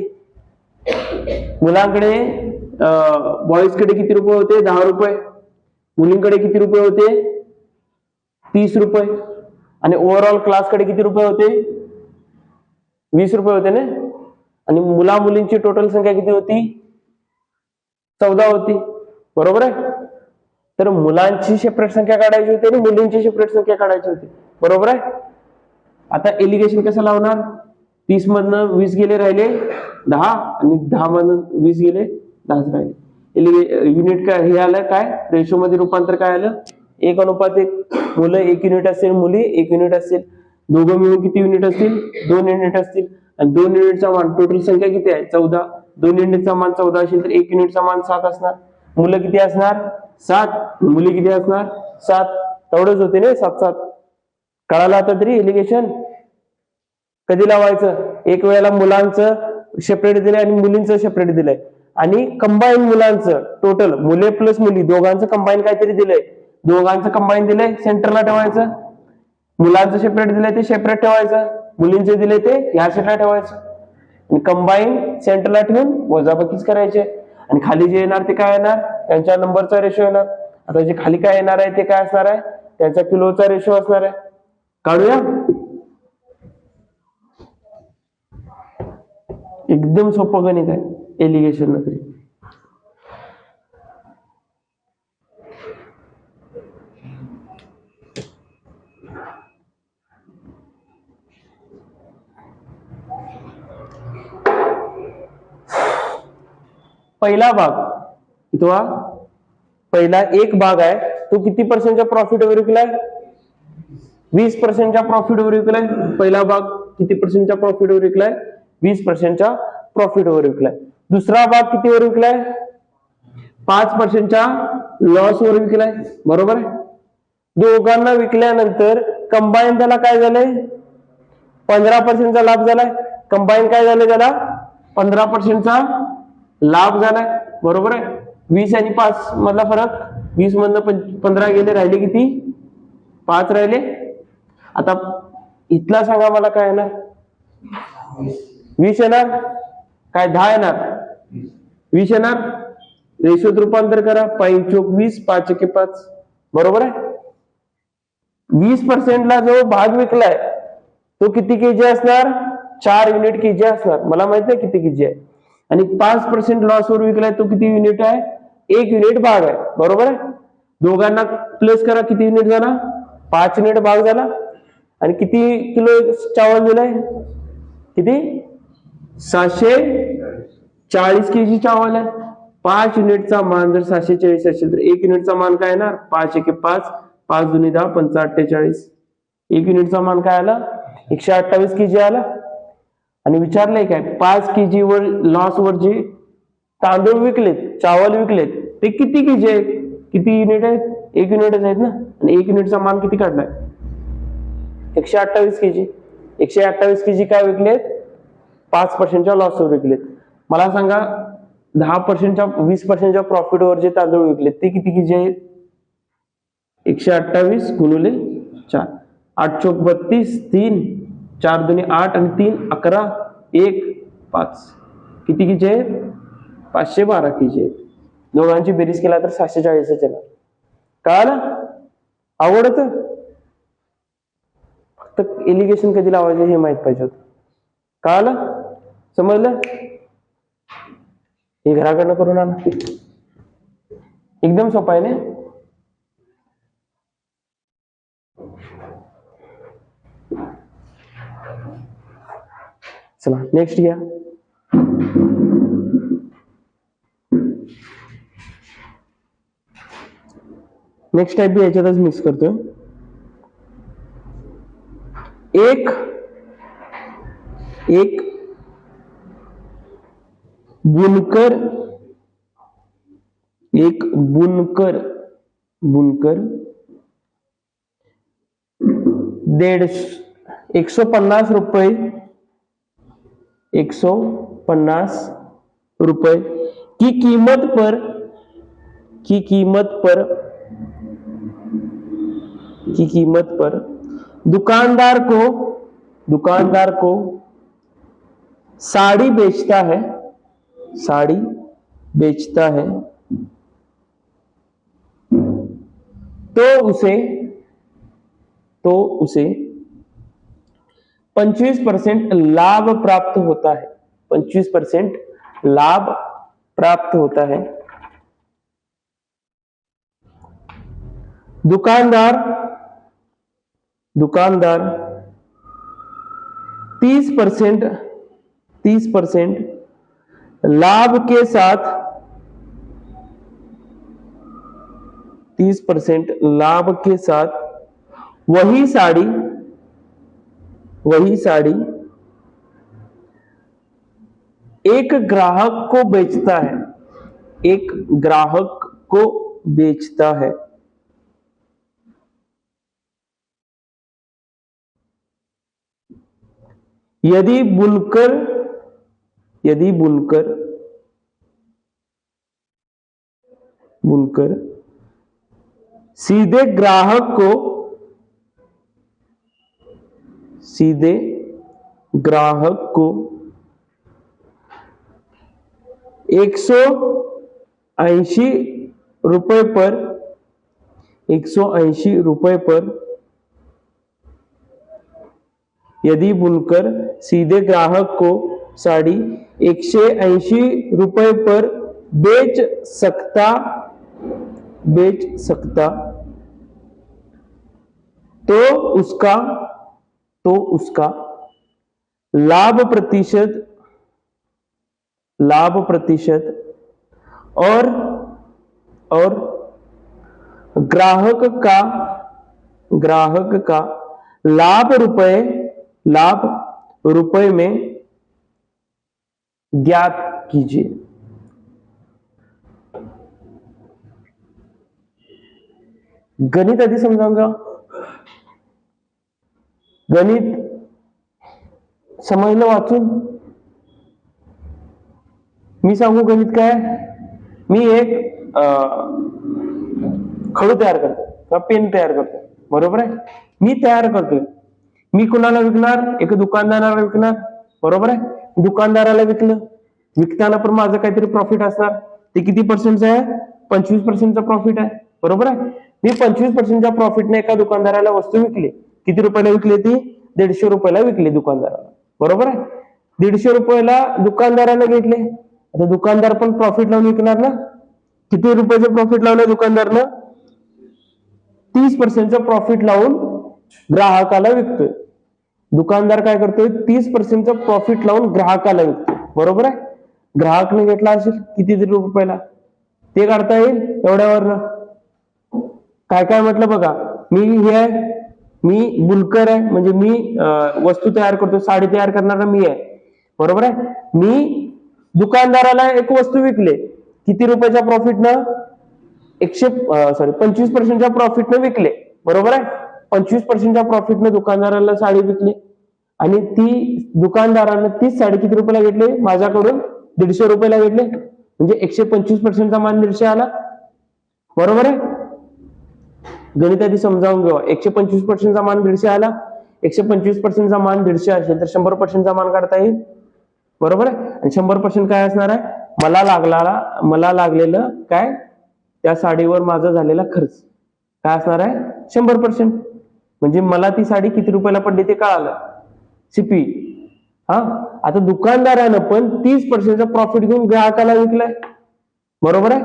Speaker 1: मुलांकडे बॉईज कडे किती रुपये होते? 10 रुपये. मुलींकडे किती रुपये होते? 30 रुपये. आणि ओव्हरऑल क्लास कडे किती रुपये होते? 20 रुपये होते ना. आणि मुला मुलींची टोटल संख्या किती होती? 14 होती, बरोबर आहे. तर मुलांची सेपरेट संख्या काढायची होती आणि मुलींची सेपरेट संख्या काढायची होती, बरोबर आहे. आता एलिगेशन कसं लावणार? 30 मधनं 20 गेले, राहिले 10, आणि 10 मधनं 20 गेले, 10 राहिले. युनिट काय हे आलं? काय रेशो मध्ये रूपांतर काय आलं? 1:1. मुलं 1 युनिट असतील, मुली 1 युनिट असतील. दोघं मिळून किती युनिट असतील? 2 युनिट असतील. आणि 2 युनिटचा मान, टोटल संख्या किती आहे? 14. 2 युनिटचा मान 14 असेल तर 1 युनिटचा मान 7 असणार. मुलं किती असणार? 7. मुली किती असणार? 7. तेवढंच होते ना, 7-7. कळालं आता तरी एलिगेशन कधी लावायचं? एक वेळेला मुलांचं सेपरेट दिलंय आणि मुलींचं सेपरेट दिलंय, आणि कंबाईन मुलांचं टोटल, मुले प्लस मुली दोघांचं कंबाईन काहीतरी दिलंय, दोघांचं कंबाईन दिलंय, सेंटरला ठेवायचं. मुलांचं सेपरेट दिलंय ते सेपरेट ठेवायचं, मुलींचे दिले ते ह्या सेटला ठेवायचं. आणि कंबाईन सेंटरला ठेवून वजाबाकीच करायचे. आणि खाली जे येणार ते काय येणार? त्यांच्या नंबरचा रेशो येणार. आता जे खाली काय येणार आहे ते काय असणार आहे? त्यांचा किलोचा रेशो असणार आहे. काढूया. एकदम सोपं गणित आहे एलिगेशन मध्ये. पहिला भाग कितवा? पहिला एक भाग आहे, तो किती पर्सेंटच्या प्रॉफिटवर विकलाय? 20%च्या प्रॉफिटवर विकलाय. पहिला भाग किती पर्सेंटच्या प्रॉफिटवर विकलाय? 20%च्या प्रॉफिटवर विकलाय. दुसरा भाग कितीवर विकलाय? 5%च्या लॉसवर विकलाय, बरोबर आहे. दोघांना विकल्यानंतर कंबाईन त्याला काय झालंय, 15% लाभ झालाय. कंबाईन काय झालं त्याला, 15% लाभ झालाय. बरोबर आहे. 20 आणि 5 मधला फरक, 20 मधनं 15 गेले, राहिले किती, 5 राहिले. आता इथला सांगा मला काय येणार, 20 येणार काय 10 येणार, 20 येणार. रेशोत रूपांतर करा, 5 चोक 20, 5 एके 5. बरोबर आहे. 20% ला जो भाग विकलाय तो किती केजी असणार, 4 युनिट केजी असणार. मला माहित नाही किती केजी आहे. आणि 5% लॉस वर विकलाय तो किती युनिट आहे, 1 युनिट भाग आहे. बरोबर आहे. दोघांना प्लस करा, किती युनिट झाला, 5 युनिट भाग झाला. आणि किती किलो चावल दिलाय, किती, 740 केजी चावल आहे. 5 युनिटचा मान जर 740 असेल तर 1 युनिटचा मान काय येणार, 5 एके 5, 5 दुनी 10, 5 48. 1 युनिटचा मान काय आला, 128 केजी आला. आणि विचारलंय काय, 5 केजी वर लॉस वर जे तांदूळ विकलेत, चावल विकलेत, ते किती केजी आहेत, किती युनिट आहेत, 1 युनिटच आहेत ना. आणि 1 युनिटचा मान किती काढलाय, 128 केजी. 128 केजी काय विकलेत, 5% लॉस वर विकलेत. मला सांगा 10%, 20% प्रॉफिट वर जे तांदूळ विकलेत ते किती केजी आहेत, 128 गुणिले 4, 8 चोक 32, 3, 4 दुनी 8 आणि 3 11, 1 5, किती केजी आहेत, 512 केजी आहेत. दोघांची बेरीज केला तर 740 येणार. कळालं, आवडत. फक्त एलिगेशन कधी लावायचे हे माहित पाहिजे होतं. कळालं, समजलं. हे घराकडनं करून आणा, एकदम सोपा आहे ना. चला नेक्स्ट घ्या. नेक्स्ट टाइप भी याच्यातच मिक्स करतोय. एक बुनकर बुनकर 150 रुपये 150 रुपए की कीमत पर दुकानदार को साड़ी बेचता है तो उसे 25% लाभ प्राप्त होता है. 25% लाभ प्राप्त होता है. दुकानदार 30% लाभ के साथ 30% लाभ के साथ वही साड़ी एक ग्राहक को बेचता है. यदि बुनकर सीधे ग्राहक को 180 रुपए पर यदि बुनकर सीधे ग्राहक को साड़ी 180 रुपए पर बेच सकता तो उसका लाभ प्रतिशत और ग्राहक का लाभ रुपए में ज्ञात कीजिए. गणित आधी समजावून घ्या. गणित समजलं वाचून. मी सांगू गणित काय. मी एक खडू तयार करतो किंवा पेन तयार करतो, बरोबर आहे. मी तयार करतोय, मी कुणाला विकणार, एका दुकानदाराला विकणार, बरोबर आहे. दुकानदाराला विकलं, विकताना पण माझं काहीतरी प्रॉफिट असणार. ते किती पर्सेंटचं आहे, 25% प्रॉफिट आहे, बरोबर आहे. मी 25% प्रॉफिटने एका दुकानदाराला वस्तू विकली. किती रुपयाला विकली ती, 150 रुपयाला विकली दुकानदाराला, बरोबर आहे. 150 रुपयाला दुकानदाराने घेतले. आता दुकानदार पण प्रॉफिट लावून विकणार ना. किती रुपयाचं प्रॉफिट लावलं दुकानदारनं, 30% प्रॉफिट लावून ग्राहकाला विकतोय. दुकानदार काय करतोय, 30% प्रॉफिट लावून ग्राहकाला विकतोय, बरोबर आहे. ग्राहकने घेतला असेल किती रुपयाला, ते काढता येईल एवढ्यावरनं. काय काय म्हटलं बघा, मी हे आहे, मी बुनकर आहे, म्हणजे मी वस्तू तयार करतो, साडी तयार करणारा मी आहे, बरोबर आहे. मी दुकानदाराला एक वस्तू विकले, किती रुपयाच्या प्रॉफिटनं, 25% प्रॉफिटनं विकले, बरोबर आहे. 25% प्रॉफिटनं दुकानदाराला साडी विकली आणि ती दुकानदारानं तीच साडी किती रुपयाला घेतली, माझ्याकडून 150 रुपयाला घेतले. म्हणजे 125% मान 150 आला, बरोबर आहे. गणित आधी समजावून घेऊ. 125% मान 150 आला. 125% मान 150 असेल तर 100% मान काढता येईल, बरोबर आहे. आणि 100% काय असणार आहे, मला लागलेलं काय, त्या साडीवर माझा झालेला खर्च काय असणार आहे, 100%. म्हणजे मला ती साडी किती रुपयाला पडली ते कळालं, सीपी. हा, आता दुकानदारानं पण 30% प्रॉफिट घेऊन ग्राहकाला विकलाय, बरोबर आहे.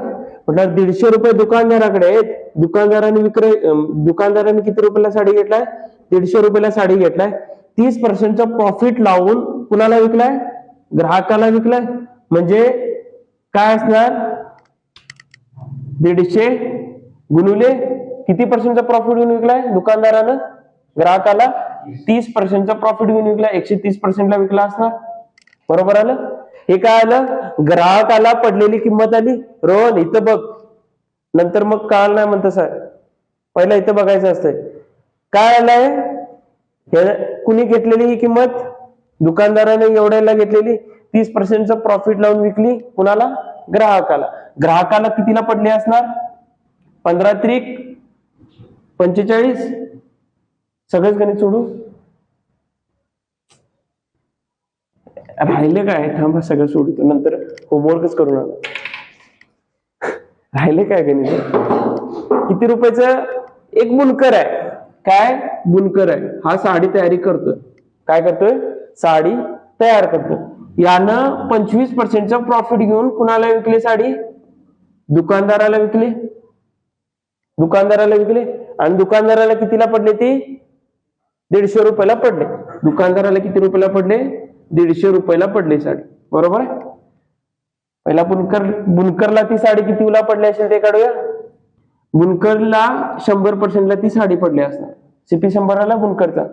Speaker 1: म्हटलं 150 रुपये दुकानदाराकडे आहेत, दुकानदाराने किती रुपयाला साडी घेतलाय, 150 रुपयाला साडी घेतलाय. 30% प्रॉफिट लावून कुणाला विकलाय, ग्राहकाला विकलाय. म्हणजे काय असणार, 150 गुणुले किती पर्सेंटचा प्रॉफिट घेऊन विकलाय दुकानदारानं, ग्राहकाला 30% प्रॉफिट घेऊन विकलाय. 130% ला विकला असणार, बरोबर आलं. हे काय आलं, ग्राहकाला पडलेली किंमत आली. रोहन इथं बघ, नंतर मग कळलं नाही म्हणत सर, पहिला इथं बघायचं असतंय. काय आलंय, कुणी घेतलेली ही किंमत, दुकानदाराने एवढ्याला घेतलेली, 30% प्रॉफिट लावून विकली कुणाला, ग्राहकाला. ग्राहकाला कितीला पडले असणार, 15 त्रिक 45. सगळंच गणित सोडू, राहिले काय, थांबा सगळं सोडतो, नंतर होमवर्कच करून आला. राहिले काय गणित, किती रुपयाचं, एक बुनकर आहे, काय बुनकर आहे, हा साडी तयारी करतोय. काय करतोय, साडी तयार करतोय. यानं 25% प्रॉफिट घेऊन कुणाला विकली साडी, दुकानदाराला विकली. आणि दुकानदाराला कितीला पडले ती, 150 रुपयाला पडले. दुकानदाराला किती रुपयाला पडले, 150 रुपयाला पडले साडी, बरोबर आहे. पहिला बुनकरला ती साडी कितीला पडली असेल ते काढूया. बुनकरला 100% ला ती साडी पडली असणार, सीपी 100 बुनकरचा.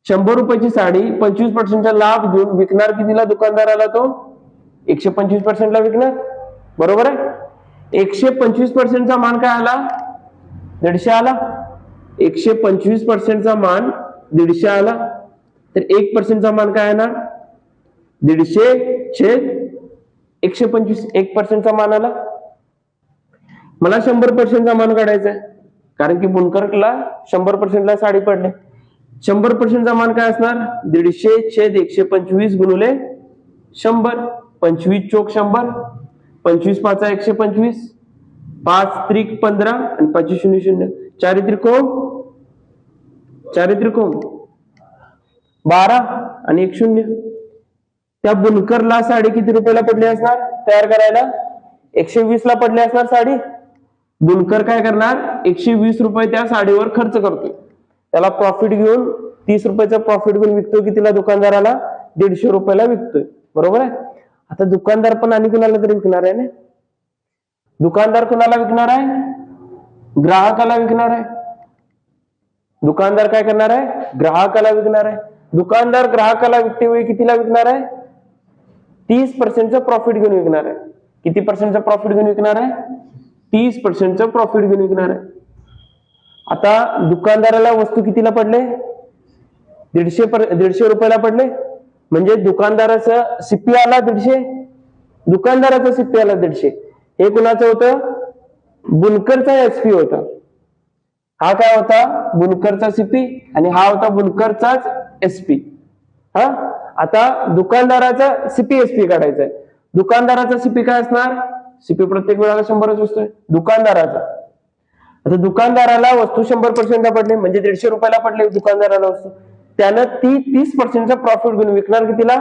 Speaker 1: 100 रुपयाची साडी 25% लाभ घेऊन विकणार कितीला दुकानदाराला, तो 125% ला विकणार, बरोबर आहे. 125% मान काय आला, 150 आला. 125% मान 150 आला, तर 1% मान काय येणार, 150 छेद 125, 1% मान आला. मला 100% मान काढायचा आहे, कारण की बुनकरला 100% ला साडी पडले. 100% मान काय असणार, 150 छेद 125 गुणुले 100. 25 चोक 100, 25 पाचा 125, 5 त्रिक 15 आणि 5 शून्य शून्य, 4 त्रिकोण 12 आणि 1 शून्य. त्या बुनकरला साडी किती रुपयाला पडली असणार तयार करायला, 120 ला पडली असणार साडी. बुनकर काय करणार, 120 रुपये त्या साडीवर खर्च करतोय. त्याला प्रॉफिट घेऊन 30 रुपयाचा प्रॉफिट घेऊन विकतोय कितीला, दुकानदाराला 150 रुपयाला विकतोय, बरोबर आहे. आता दुकानदार पण आणि कुणाला तरी विकणार आहे ना. दुकानदार कुणाला विकणार आहे, ग्राहकाला विकणार आहे. दुकानदार काय करणार आहे, ग्राहकाला विकणार आहे. दुकानदार ग्राहकाला विकते वेळी कितीला विकणार आहे, 30% प्रॉफिट घेऊन विकणार आहे. किती पर्सेंटचा प्रॉफिट घेऊन विकणार आहे, 30% प्रॉफिट घेऊन विकणार आहे. आता दुकानदाराला वस्तू कितीला पडले? 150 रुपयाला पडले. म्हणजे दुकानदाराचं सीपी आला 150, दुकानदाराचा सीपी आला 150. हे कुणाचं होतं? बुनकरचा एसपी होता. हा काय होता? बुनकरचा सीपी, आणि हा होता बुनकरचाच एसपी. हा, आता दुकानदाराचा सीपी एसपी काढायचा आहे. दुकानदाराचा सीपी काय असणार? सीपी प्रत्येक वेळेला 100च असतोय दुकानदाराचा. आता दुकानदाराला वस्तू 100% पडली, म्हणजे 150 रुपयाला पडले दुकानदाराला वस्तू. त्यानं ती 30% प्रॉफिट घेऊन विकणार कितीला?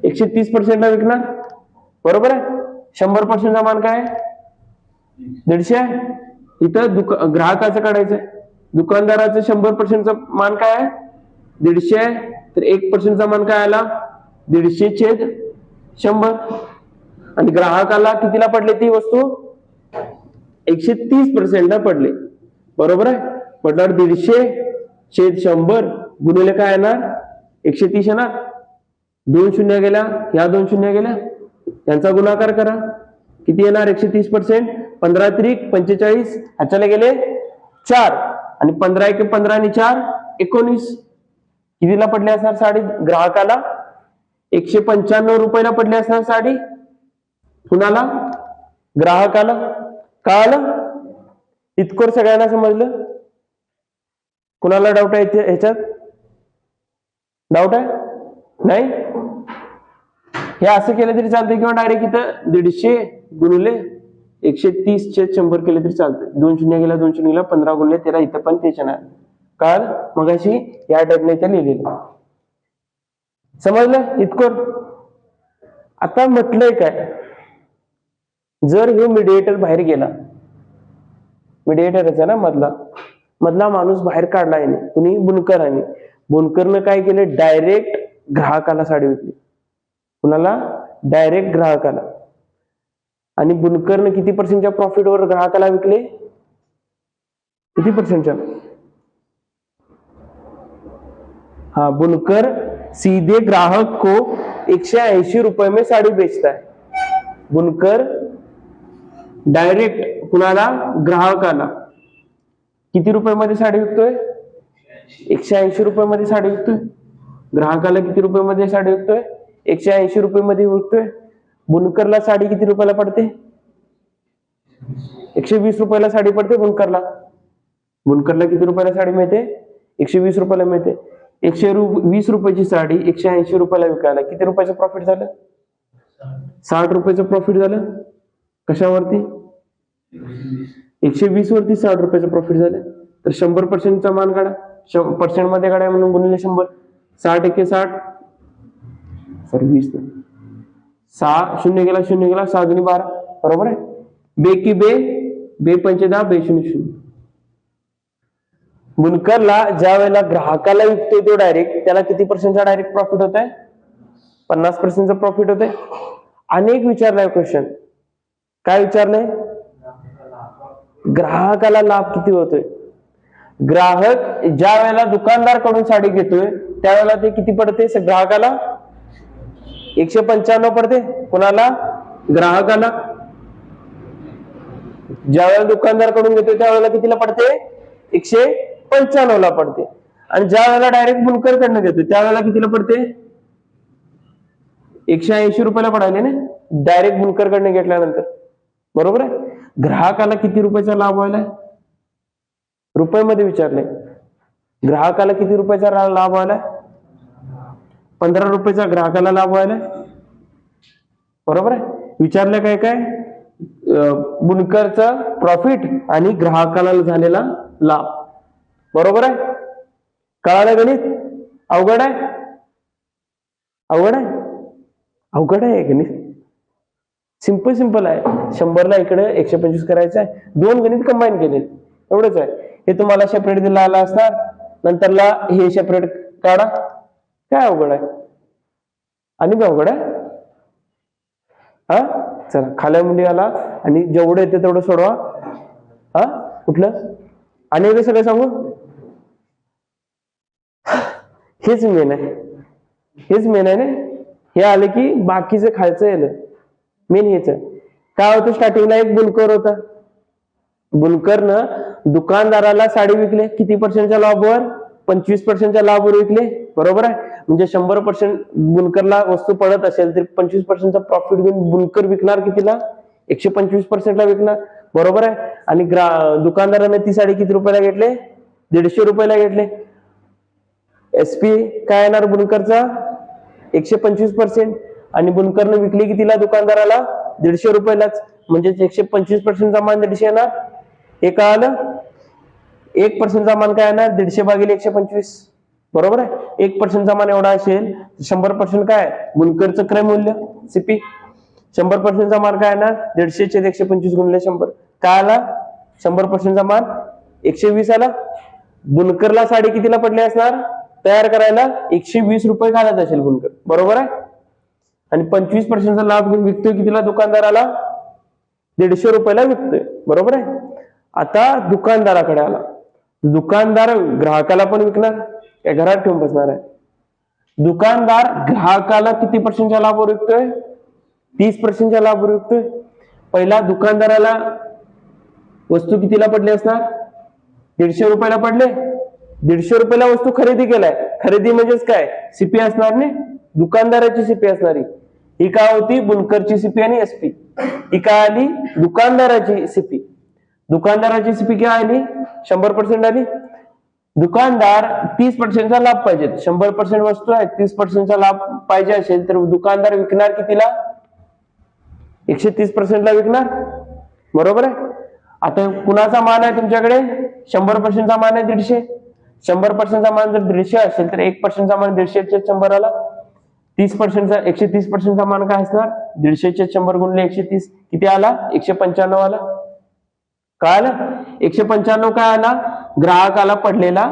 Speaker 1: 130% विकणार. बरोबर आहे. 100% मान काय? 150. इथं ग्राहकाचं काढायचंय. दुकानदाराचं 100% मान काय आहे? 150. तर 1% मान काय आला? 150/100. आणि ग्राहकाला कितीला पडले ती वस्तू? 130% पडले. बरोबर आहे. पडल्यावर 150/100 गुणिले काय येणार? 130 येणार. 2 शून्य गेल्या, ह्या 2 शून्य गेल्या, यांचा गुणाकार करा. किती येणार? 130%. 15 त्रिक 45, ह्याच्याला गेले 4, आणि 15 1 15 आणि 4 19. कितीला पडली असणार साडी ग्राहकाला? 195 रुपयाला पडली असणार साडी. कुणाला? ग्राहकाला. कळालं? इतकं सगळ्यांना समजलं? कुणाला डाऊट आहे ह्याच्यात? डाऊट आहे? नाही? हे असं केलं तरी चालतंय, किंवा डायरेक्ट इथं 150 गुणिले 130/100 केले तरी चालतंय. 2 शून्य गेला, 2 शून्य गेला, 15 गुणिले 13, इथं पण तेच येणार. काल मग अशी या टाईपने इथं लिहिलेलं. समजलं इतकं? आता म्हटलंय काय, जर हे मीडिएटर बाहेर गेला, मीडिएटरच आहे ना मधला माणूस बाहेर काढला याने, कुणी? बुनकराने. बुनकरनं काय केलं? डायरेक्ट ग्राहकाला साडी विकली. कुणाला? डायरेक्ट ग्राहकाला. आणि बुनकरनं किती पर्सेंटच्या प्रॉफिटवर ग्राहकाला विकले? किती पर्सेंटच्या? हाँ, बुनकर सीधे ग्राहक को 180 रुपए में साड़ी बेचता है. बुनकर डायरेक्ट कुणाला? ग्राहकाला किती रुपयामध्ये साडी विकतोय? 180 रुपयामध्ये साडी विकतोय. ग्राहकाला किती रुपयामध्ये साडी विकतोय? 180 रुपयामध्ये विकतोय. बुनकरला साडी किती रुपयाला पडते? 120 रुपयाला साडी पडते बुनकरला. बुनकरला किती रुपयाला साडी मिळते? 120 रुपयाला मिळते. 120 रुपयाची साडी 180 रुपयाला विकायला किती रुपयाचं प्रॉफिट झालं? 60 रुपयाचं प्रॉफिट झालं. कशावरती? 120 वरती 60 रुपयाचं प्रॉफिट झालं. तर 100%चा मान काढा, पर्सेंट मध्ये काढा, म्हणून गुणिले 100. 60 × 60 सॉरी 20, 6 शून्य गेला, शून्य गेला, 6 × 12. बरोबर आहे. बे की बे, बे 5 10, बे 0 0. बुनकरला ज्या वेळेला ग्राहकाला विकतोय तो डायरेक्ट, त्याला किती पर्सेंटचा डायरेक्ट प्रॉफिट होत आहे? 50%चा प्रॉफिट होत आहे. अनेक विचारलाय क्वेश्चन. काय विचारलंय? ग्राहकाला लाभ किती होतोय? ग्राहक ज्या वेळेला दुकानदार कडून साडी घेतोय त्यावेळेला ते किती पडते ग्राहकाला? 195 पडते. कोणाला? ग्राहकाला. ज्या वेळेला दुकानदार कडून घेतोय त्यावेळेला कितीला पडते? 195 ला पडते. आणि ज्या वेळेला डायरेक्ट बुनकर कडनं घेतोय त्यावेळेला कितीला पडते? 180 रुपयाला पडायले ना, डायरेक्ट बुनकर कडनं घेतल्यानंतर. बरोबर आहे. ग्राहकाला किती रुपयाचा लाभ व्हायला? रुपयामध्ये विचारले. ग्राहकाला किती रुपयाचा लाभ व्हायला? 15 रुपयाचा ग्राहकाला लाभ व्हायला. बरोबर आहे. विचारलं काय काय? बुनकरचा प्रॉफिट आणि ग्राहकाला झालेला लाभ. बरोबर आहे. कळालं गणित? अवघड आहे? अवघड आहे? अवघड आहे गणित? सिंपल आहे. 100ला इकडे 125 करायचं आहे. 2 गणित कंबाईन केले, एवढंच आहे. हे तुम्हाला सेपरेट दिला आला असणार, नंतरला हे सेपरेट काढा. काय अवघड आहे? आणि अवघड आहे? हा, चला खाल्या मुंडी आला आणि जेवढं येते तेवढं सोडवा. हा, कुठलं? आणि हे सगळं सांगू? हेच मेन आहे. हेच मेन आहे ना. हे आले की बाकीचं खायचं येलं. मेन हेच आहे. काय होतं? स्टार्टिंगला एक बुनकर होता. बुनकरनं दुकानदाराला साडी विकले, किती पर्सेंटच्या लाभवर? 25% लाभवर विकले, बरोबर आहे. म्हणजे 100% बुनकरला वस्तू पडत असेल तर 25% प्रॉफिट घेऊन बुनकर विकणार कितीला? 125%ला विकणार, बरोबर आहे. आणि दुकानदाराने ती साडी किती रुपयाला घेतले? 150 रुपयाला घेतले. एसपी काय येणार बुनकरचा? 125%. आणि बुनकरने विकली कितीला दुकानदाराला? 150 रुपयालाच. म्हणजे 125%चा मान 150 येणार. हे कळालं? 1%चा मान काय येणार? 150 भागिले 125, बरोबर आहे. 1%चा मान एवढा असेल, 100% काय? बुनकरचं क्रय मूल्य सीपी. 100%चा मान काय येणार? 150 छेद 125 गुणिले 100. काय आला? 100%चा मान 120 आला. बुनकरला साडी कितीला पडली असणार? तयार करायला 120 रुपये घालत असेल बुनकर, बरोबर आहे. आणि 25%चा लाभ घेऊन विकतोय कितीला दुकानदाराला? 150 रुपयाला विकतोय, बरोबर आहे. आता दुकानदाराकडे आला. दुकानदार ग्राहकाला पण विकणार, काय घरात ठेवून बसणार आहे? दुकानदार ग्राहकाला किती पर्सेंटच्या लाभवर विकतोय? 30%च्या लाभवर विकतोय. पहिला दुकानदाराला वस्तू कितीला पडली असणार? 150 रुपयाला पडले. 150 रुपयाला वस्तू खरेदी केलाय. खरेदी म्हणजेच काय? सीपी असणार नाही, दुकानदाराची सीपी असणारी. ही काय होती? बुनकरची सीपी आणि एसपी. ही काय आली? दुकानदाराची सीपी. दुकानदाराची सीपी काय आली? 100% आली. दुकानदार 30%चा लाभ पाहिजे. 100% वस्तू आहे, 30%चा लाभ पाहिजे असेल तर दुकानदार विकणार कितीला? 130%ला विकणार, बरोबर आहे. आता कुणाचा मान आहे तुमच्याकडे? 100%चा मान आहे 150. 100%चा मान जर 150 असेल तर 1%चा मान 150 100 आला. 30%चा 130%चा मान काय असणार? 150 100 गुणिले 130 किती आला? 195 आला. काय आला? 195 काय आला? ग्राहकाला पडलेला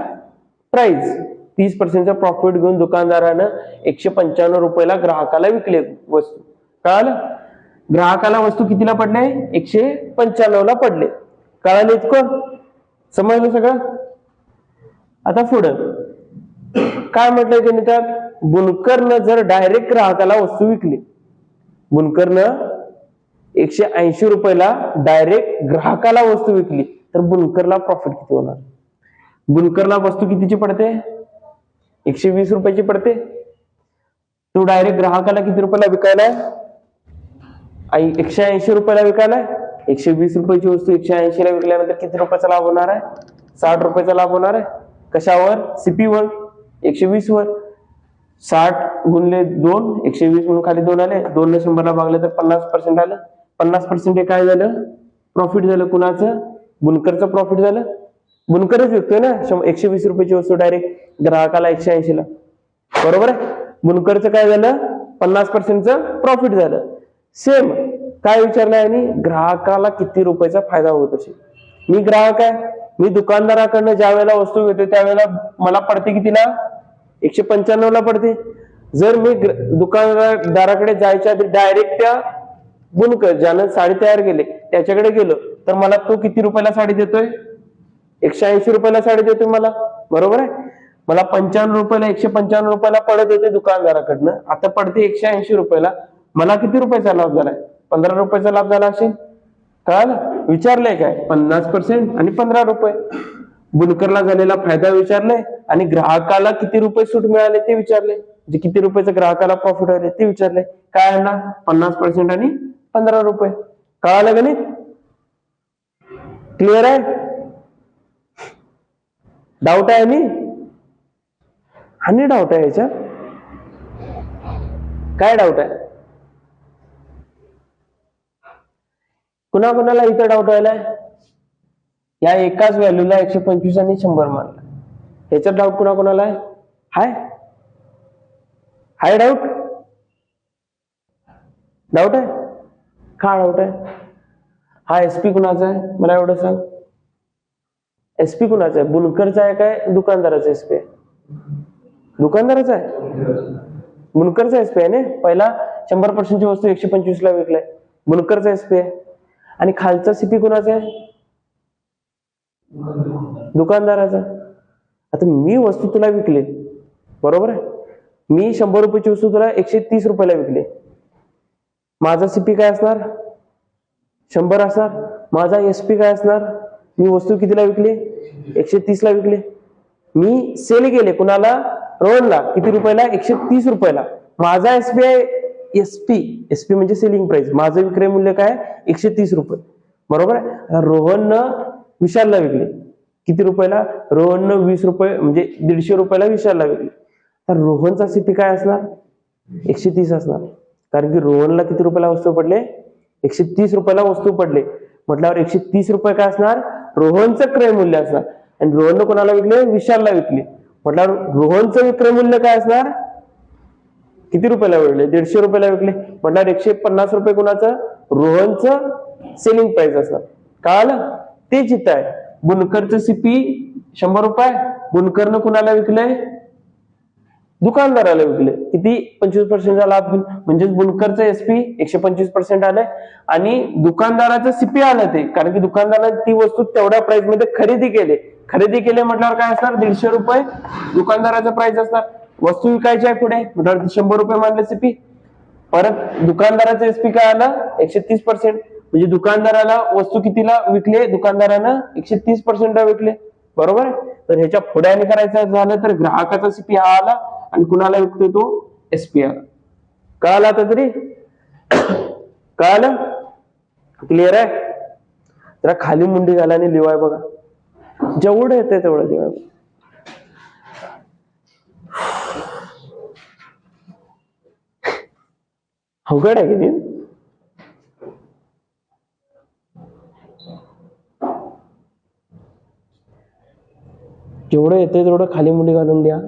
Speaker 1: प्राइस. 30%चा प्रॉफिट घेऊन दुकानदारानं 195 रुपयाला ग्राहकाला विकले वस्तू. कळालं? ग्राहकाला वस्तू कितीला पडले? 195ला पडले. कळालं इतकं? समजलं सगळं? आता पुढं काय म्हटलंय त्यांनी त्यात? बुनकरनं जर डायरेक्ट ग्राहकाला वस्तू विकली, बुनकरनं 180 रुपयाला डायरेक्ट ग्राहकाला वस्तू विकली तर बुनकरला प्रॉफिट किती होणार? बुनकरला वस्तू कितीची पडते? 120 रुपयाची पडते. तो डायरेक्ट ग्राहकाला किती रुपयाला विकायलाय? 180 रुपयाला विकायलाय. 120 रुपयाची वस्तू 180 ला विकल्यानंतर किती रुपयाचा लाभ होणार आहे? 60 रुपयाचा लाभ होणार आहे. कशावर? सीपी वर, 120 वर. 60 गुणले 2, 120 म्हणून खाली 2 आले. 2 ने 100 ला भागले तर 50% आलं. 50% हे काय झालं? प्रॉफिट झालं. कुणाचं? बुनकरचं प्रॉफिट झालं. बुनकरच विकतोय ना 120 रुपयाची वस्तू डायरेक्ट ग्राहकाला 180 ला, बरोबर आहे. बुनकरचं काय झालं? 50%चं प्रॉफिट झालं. सेम काय विचारलंय आणि ग्राहकाला किती रुपयाचा फायदा होत असेल? मी ग्राहक आहे, मी दुकानदाराकडनं ज्या वेळेला वस्तू घेतो त्यावेळेला मला पडते कितीला? 195 ला पडते. जर मी दुकानदाराकडे जायच्या आधी डायरेक्ट त्या बुनकर ज्यानं साडी तयार केली त्याच्याकडे गेलो तर मला तो किती रुपयाला साडी देतोय? 180 रुपयाला साडी देतोय मला, बरोबर आहे. मला 95 रुपयाला 195 रुपयाला पडत येते दुकानदाराकडनं, आता पडते 180 रुपयाला. मला किती रुपयाचा लाभ झालाय? 15 रुपयाचा लाभ झाला असेल. कळालं? विचारलंय काय? 50% आणि 15 रुपये. बुनकरला झालेला फायदा विचारलाय आणि ग्राहकाला किती रुपये सूट मिळाले ते विचारले. म्हणजे किती रुपयाचं ग्राहकाला प्रॉफिट आले ते विचारले. काय आहे ना? 50% आणि 15 रुपये. कळालं गणित? क्लिअर आहे? डाऊट आहे आणि डाऊट आहे याच्यात? काय डाऊट आहे? कुणाला इथं डाऊट व्हायलाय? या एकाच व्हॅल्यूला 125 आणि 100 मानला, ह्याच्यात डाऊट कुणाला आहे? हाय डाऊट? डाऊट आहे का? डाऊट आहे. हा एसपी कुणाचा आहे मला एवढं सांग? एसपी कुणाचा आहे? बुनकरचा आहे काय दुकानदाराचा एसपी आहे? दुकानदाराचा आहे. बुनकरचा एसपी आहे ना. पहिला 100% ची वस्तू 125 ला विकलाय, बुनकरचा एसपी आहे. आणि खालचा सीपी कुणाचा आहे? दुकानदाराचा. आता मी वस्तू तुला विकली, बरोबर आहे. मी 100 रुपयाची वस्तू तुला 130 रुपयाला विकली. माझा सीपी काय असणार? 100 असणार. माझा एसपी काय असणार? मी वस्तू कितीला विकली? 130 ला विकली. मी सेल केले कुणाला? रोहनला. किती रुपयाला? 130 रुपयाला. माझा एसपी म्हणजे सेलिंग प्राइस. माझं विक्रय मूल्य काय? 130 रुपये. बरोबर आहे. रोहननं विशालला विकले किती रुपयाला? रोहननं 20 रुपये म्हणजे 150 रुपयाला विशालला विकले. तर रोहनचा सीपी काय असणार? 130 असणार. कारण की रोहनला किती रुपयाला वस्तू पडले? 130 रुपयाला वस्तू पडले. म्हटल्यावर 130 रुपये काय असणार? रोहनचं क्रय मूल्य असणार. आणि रोहननं कोणाला विकले? विशालला विकले. म्हटल्यावर रोहनचं विक्रय मूल्य काय असणार? किती रुपयाला विकले? 150 रुपयाला विकले. म्हटल्यावर 150 रुपये कोणाचं? रोहनचं सेलिंग प्राइस असणार. कळालं? तेच इथं आहे. बुनकरचं सीपी 100 रुपये. बुनकरनं कुणाला विकलंय? दुकानदाराला विकले. किती? 25% लाभ घेऊन. म्हणजेच बुनकरचं एसपी 125% आलंय आणि दुकानदाराचं सीपी आलं ते. कारण की दुकानदाराने ती वस्तू तेवढ्या प्राइस मध्ये खरेदी केले म्हटल्यावर काय असणार? 150 रुपये दुकानदाराचं प्राइस असणार. वस्तू विकायची आहे पुढे म्हटल्यावर 100 रुपये मानले सीपी. परत दुकानदाराचं एसपी काय आलं? 130%. म्हणजे दुकानदाराला वस्तू कितीला विकले? दुकानदारानं 130% विकले. बरोबर. तर ह्याच्या पुढ्याने करायचं झालं तर ग्राहकाचा सीपी हा आला आणि कुणाला विकतोय तो? एसपी आला. कळालं आता तरी? कळालं? क्लिअर आहे? जरा खाली मुंडी घाला आणि लिवाय बघा. जेवढं येतंय तेवढं लिवाय. अवघड आहे की नाही? जेवढं येतंय तेवढं खाली मुंडी घालून लिहा.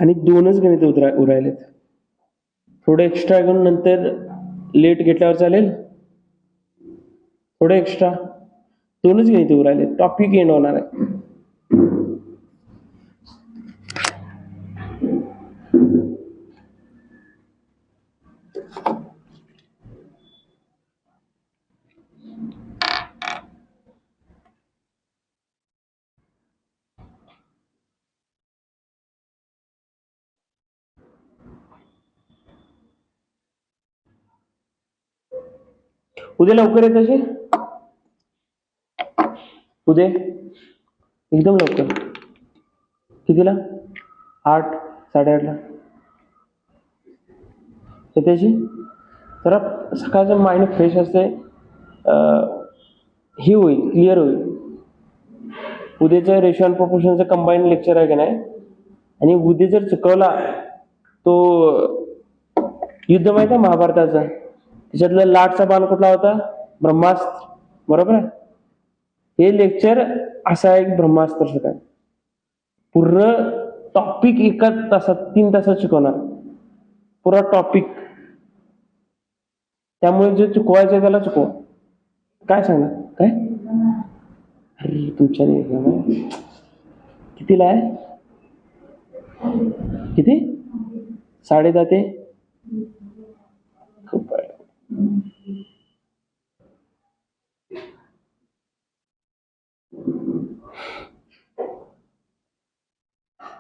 Speaker 1: आणि 2च गणित उरायलेत. थोडं एक्स्ट्रा घेऊन नंतर लेट घेतल्यावर चालेल. थोडं एक्स्ट्रा 2च गणित उरायले. टॉपिक एंड होणार आहे. उद्या लवकर येत असे? उद्या एकदम लवकर. कितीला? 8, 8:30ला येत्याची. जरा सकाळचं माइंड फ्रेश असते. ही होईल, क्लिअर होईल. उद्याचं रेशो अँड प्रोपोर्शनचं कंबाईन लेक्चर आहे का नाही. आणि उद्या जर चुकवला तो युद्ध माहिती आहे महाभारताचा, त्याच्यातला लाटचा बाण कुठला होता? ब्रह्मास्त्र. बरोबर आहे. हे लेक्चर असा एक ब्रह्मास्त्र काय पूर्ण टॉपिक एका तासात 3 तासात शिकवणार पुरा टॉपिक. त्यामुळे जे चुकवायचं त्याला चुकवा. काय सांगणार? काय? अरे तुमच्या कितीला आहे? किती? 10:30 ते खूप आहे.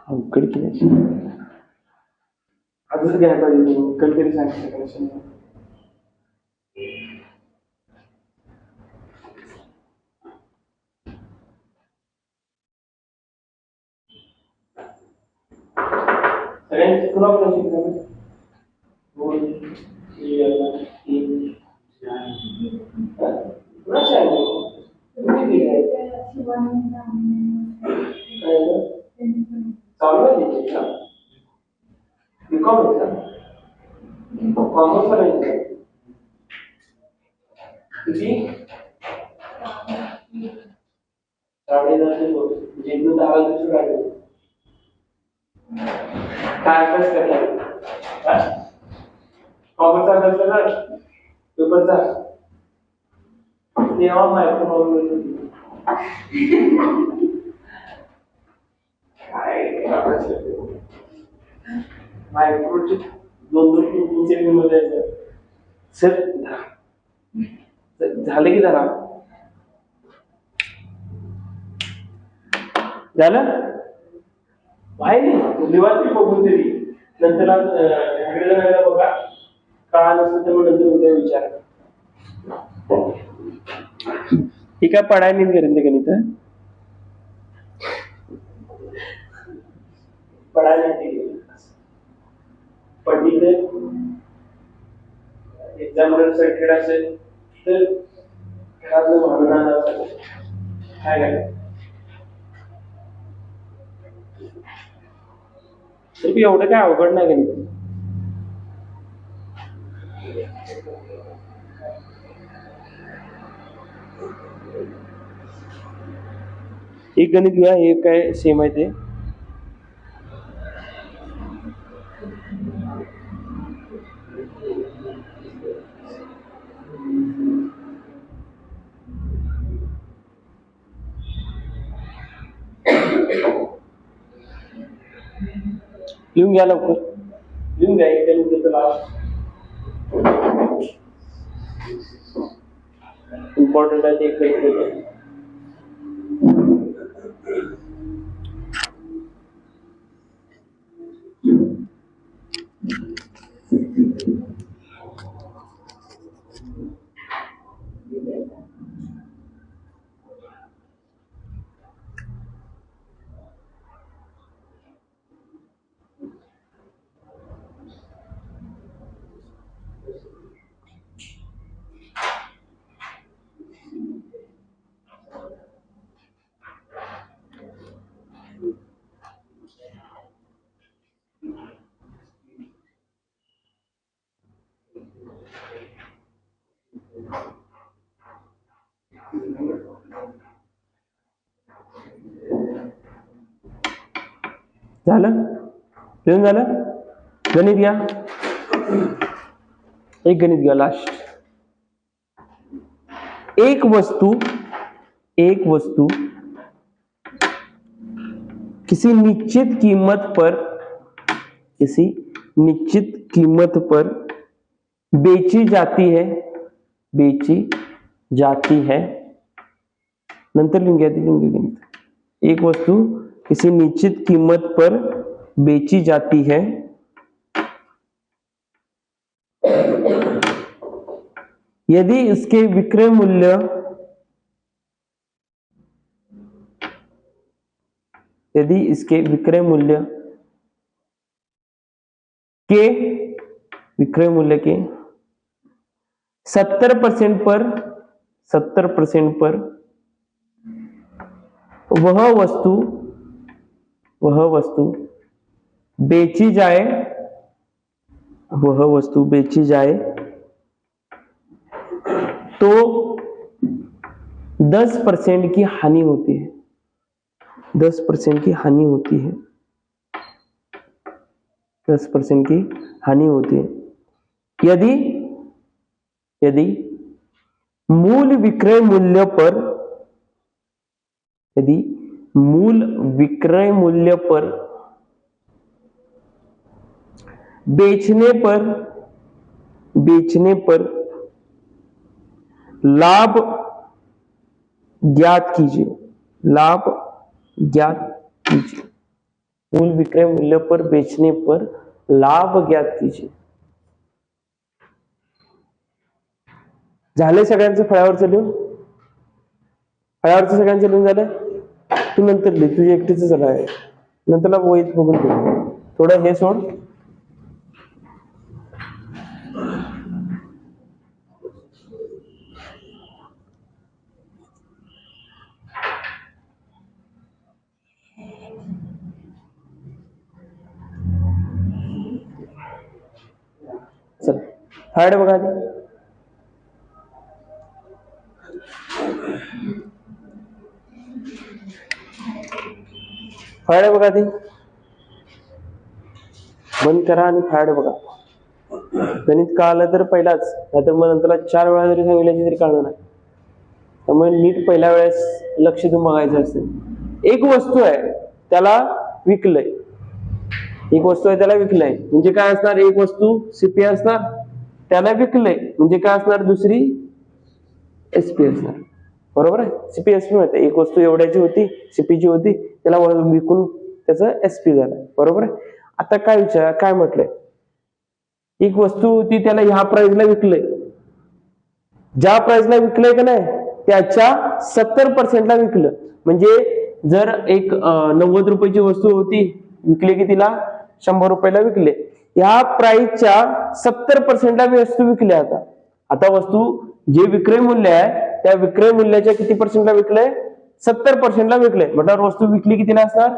Speaker 1: अवघड केली आजच घ्यायला पाहिजे. कधीतरी सांगितलं. सगळ्यांची तुला पण शिकणार. चालू आहे का? बीकॉम आहे का? कॉमर्स करायचं किती? 10:30 म्हणजे 10 दिवस राहिले. काय अभ्यास करणार? कॉमर्सचा अभ्यास करणार? पेपरचा? तेव्हा मायक्रोनॉमी मायक्रोचे 2-2 सेकंड मध्ये सर झाले की जरा झालं माहिती लिवाची बघून तरी नंतर बघा का नसतं तर मग नंतर उद्या विचार ठीक है पढ़ाई नहीं करेंगे गणित पढ़ाई नहीं पढ़ी एक्झाम सर्टिफिकेट असेल तर घरातलं म्हणून काय काय तरी एवढं काय अवघड नाही गणित एक गणित घ्या हे काय सेम आहे ते लिहून घ्या लवकर लिहून घ्या एक गणित इम्पॉर्टंट आहे ते एक गणित झालं लिहून झालं गणित घ्या एक गणित घ्या लास्ट एक वस्तु किसी निश्चित कीमत पर बेची जाती है नंतर लिहून घ्या गणित एक वस्तु किसी निश्चित कीमत पर बेची जाती है यदि इसके विक्रय मूल्य के 70% पर वह वस्तु बेची जाए तो 10% की हानि होती है 10% की हानि होती है 10% की हानि होती है यदि मूल विक्रय मूल्य पर बेचने पर लाभ ज्ञात कीजिए मूल विक्रय मूल्य पर बेचने पर लाभ ज्ञात कीजिए झाले सगळ्यांचं फळ्यावरचं लिहून सगळ्यांचं लिहून झालं तू नंतर लिह तुझी एकटीच झालं आहे नंतरला वहीत बघून ठेव थोडं हे सोड चल हाड बघा फायडे बघा ती बंद करा आणि फायडे बघा गणित कळालं तर पहिलाच नाहीतर मग नंतर 4 वेळा जरी सांगितल्याची तरी कळणार नाही त्यामुळे नीट पहिल्या वेळेस लक्ष देऊन बघायचं असते एक वस्तू आहे त्याला विकलंय म्हणजे काय असणार एक वस्तू सीपी असणार त्याला विकलंय म्हणजे काय असणार दुसरी एसपी असणार बरोबर आहे. सीपीएसपी मध्ये एक वस्तू एवढ्याची होती, सीपीची होती, त्याला विकून त्याचं एसपी झालं. बरोबर आहे. आता काय म्हटलंय, एक वस्तू होती त्याला ह्या प्राइसला विकलंय, ज्या प्राइसला विकलंय का नाही त्याच्या 70%ला विकलं. म्हणजे जर एक 90 रुपयाची वस्तू होती, विकली की तिला 100 रुपयाला विकले, या प्राइसच्या 70%ला वस्तू विकली. आता वस्तू जे विक्रय मूल्य आहे त्या विक्रय मूल्याच्या किती पर्सेंटला विकलंय, 70%ला विकलंय. म्हटल्यावर वस्तू विकली कितीला असणार,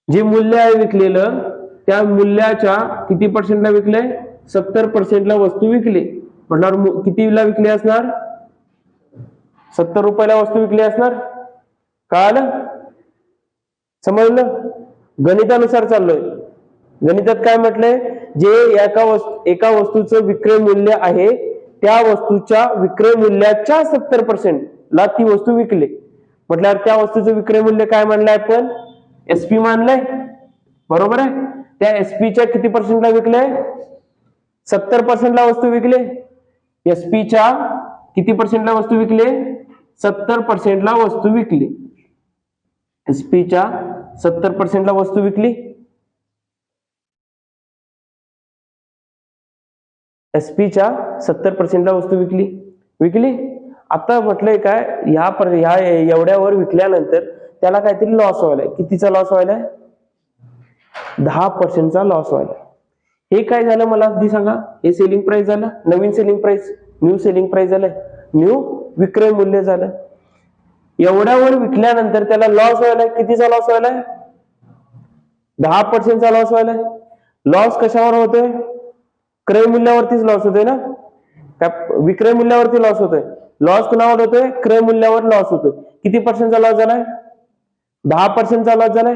Speaker 1: जे मूल्य आहे विकलेलं त्या मूल्याच्या किती पर्सेंटला विकलंय, 70%ला वस्तू विकली. म्हटल्यावर कितीला विकली असणार, 70 रुपयाला वस्तू विकली असणार. कळालं, समजलं. गणितानुसार चाललोय. गणितात काय म्हटलंय, जे एका वस्तूचं विक्रय मूल्य आहे त्या वस्तूच्या विक्रय मूल्याच्या 70%ला ती वस्तू विकली. म्हटल्यावर त्या वस्तूचं विक्रय मूल्य काय मानलंय आपण, एसपी मानलंय. बरोबर आहे. त्या एसपीच्या किती पर्सेंटला विकलंय, 70%ला वस्तू विकले. एसपीच्या किती पर्सेंटला वस्तू विकले, 70%ला वस्तू विकली. एसपीच्या 70%ला वस्तू विकली. एसपीच्या 70%ला वस्तू विकली. आता म्हटलंय काय, ह्या एवढ्यावर विकल्यानंतर त्याला काहीतरी लॉस व्हायलाय. कितीचा लॉस व्हायलाय, 10%चा लॉस व्हायलाय. हे काय झालं मला आधी सांगा. हे सेलिंग प्राइस झालं, नवीन selling price, new selling price झालं, न्यू विक्रय मूल्य झालं. एवढ्यावर विकल्यानंतर त्याला लॉस व्हायलाय. कितीचा लॉस व्हायलाय, 10%चा लॉस व्हायलाय. लॉस कशावर होतोय, क्रय मूल्यावरतीच लॉस होतोय ना, विक्रय मूल्यावरती लॉस होतोय. लॉस कुणावर होतोय, क्रय मूल्यावर लॉस होतोय. किती पर्सेंटचा लॉस झालाय, 10%चा लॉस झालाय.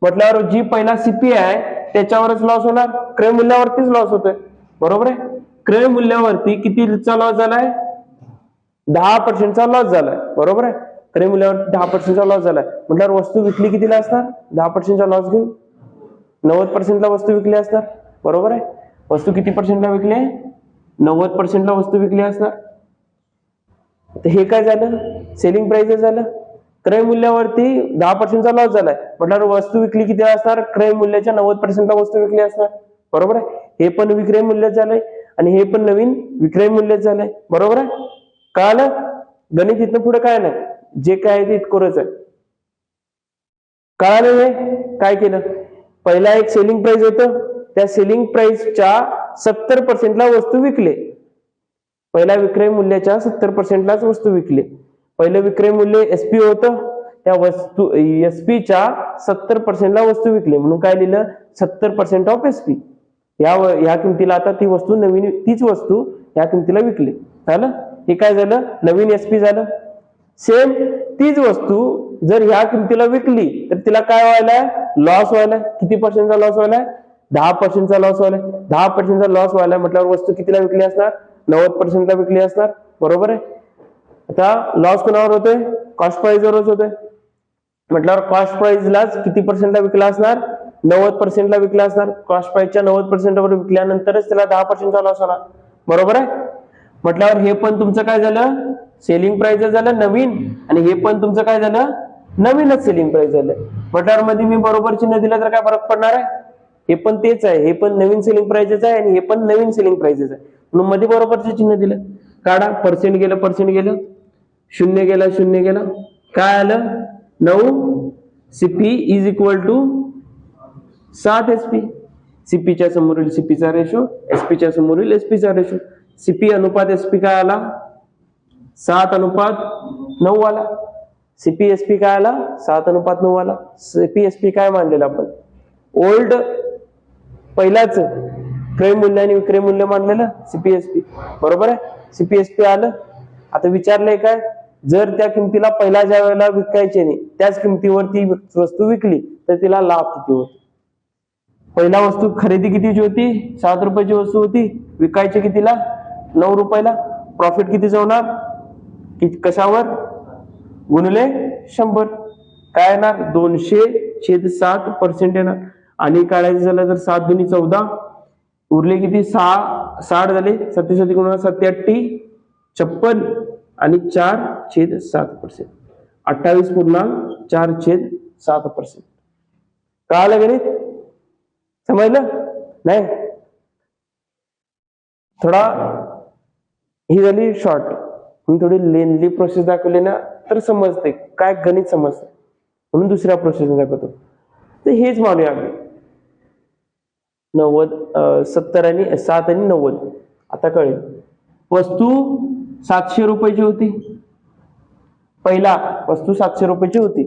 Speaker 1: म्हटल्यावर जी पहिला सीपी आहे त्याच्यावरच लॉस होणार, क्रय मूल्यावरतीच लॉस होतोय. बरोबर आहे. क्रय मूल्यावरती कितीचा लॉस झालाय, 10%चा लॉस झालाय. बरोबर आहे. क्रय मूल्यावरती 10%चा लॉस झालाय. म्हटल्यावर वस्तू विकली कितीला असणार, 10%चा लॉस घेऊन 90%ला वस्तू विकली असणार. बरोबर आहे. वस्तू किती पर्सेंटला विकली, 90%ला वस्तू विकली असणार. हे काय झालं, सेलिंग प्राइस झालं. क्रय मूल्यावरती 10%चा लॉस झालाय. म्हटल्यावर वस्तू विकली किती असणार, क्रय मूल्याच्या 90%ला वस्तू विकली असणार. बरोबर आहे. हे पण विक्रय मूल्य झालंय आणि हे पण नवीन विक्रय मूल्य झालंय. बरोबर आहे. कळालं. गणित इथनं पुढे काय नाही, जे काय आहे ते इतकंच आहे. कळालं. हे काय केलं, पहिला एक सेलिंग प्राइस होतं, त्या सेलिंग प्राइसच्या 70%ला वस्तू विकले. पहिल्या विक्रय मूल्याच्या 70%लाच वस्तू विकली. पहिलं विक्रय मूल्य एसपी होतं, त्या वस्तू एसपीच्या 70%ला वस्तू विकली. म्हणून काय लिहिलं, 70% ऑफ एसपी. ह्या किमतीला आता ती वस्तू नवीन, तीच वस्तू ह्या किमतीला विकली. झालं. हे काय झालं, नवीन एसपी झालं. सेम तीच वस्तू जर ह्या किमतीला विकली तर तिला काय व्हायलाय, लॉस व्हायलाय. किती पर्सेंटचा लॉस व्हायलाय, 10%चा लॉस व्हायलाय. 10%चा लॉस व्हायलाय म्हटल्यावर वस्तू कितीला विकली असणार, 90%ला विकली असणार. बरोबर आहे. आता लॉस कोणावर होतोय, कॉस्ट प्राइसवरच होतोय. म्हटल्यावर कॉस्ट प्राइसलाच किती पर्सेंटला विकला असणार, 90%ला विकला असणार. कॉस्ट प्राइसच्या 90%वर विकल्यानंतरच त्याला 10%चा लॉस होणार. बरोबर आहे. म्हटल्यावर हे पण तुमचं काय झालं, सेलिंग प्राइस झालं नवीन, आणि हे पण तुमचं काय झालं, नवीनच सेलिंग प्राइस झालं. म्हटल्यावर मध्ये मी बरोबर चिन्ह दिलं तर काय फरक पडणार आहे, हे पण तेच आहे, हे पण नवीन सेलिंग प्राइसेस आहे आणि हे पण नवीन सेलिंग प्राइसेस आहे. म्हणून मध्ये बरोबरचे चिन्ह दिलं. काढा, पर्सेंट गेलं, शून्य गेलं, काय आलं, 9 CP is equal to 7 SP. सीपीच्या समोरील सीपीचा रेशो, एसपीच्या समोरील एसपीचा रेशो. सीपी अनुपात एसपी काय आला, 7:9 आला. सीपी एसपी काय आला, 7:9 आला. सीपी एसपी काय मानलेलं आपण, ओल्ड पहिलाच क्रय मूल्य आणि विक्रय मूल्य मानलेलं सीपीएसपी. बरोबर आहे. सीपीएसपी आलं. आता विचारलंय काय, जर त्या किमतीला पहिला ज्या वेळेला विकायचे नाही त्याच किमतीवर ती वस्तू विकली तर तिला लाभ किती होतो. पहिला वस्तू खरेदी कितीची होती, 7 रुपयाची वस्तू होती, विकायची कितीला, 9 रुपयाला. प्रॉफिट कितीचा होणार, कशावर, गुणिले 100. काय येणार, 200/7% येणार. आणि काढायचं झालं तर 7 दुनी 14, उरले किती, 60 झाले. 7 7 56, आणि 4/7%. 28.4/7%. कळालं गणित? समजलं नाही? थोडा ही झाली शॉर्ट, थोडी लेंथली प्रोसेस दाखवली ना तर समजते काय गणित समजते, म्हणून दुसऱ्या प्रोसेस दाखवतो. तर हेच मानूया आम्ही 90 70 आणि 7 आणि 90. आता कळेल. वस्तू 700 रुपयाची होती. पहिला वस्तू 700 रुपयाची होती.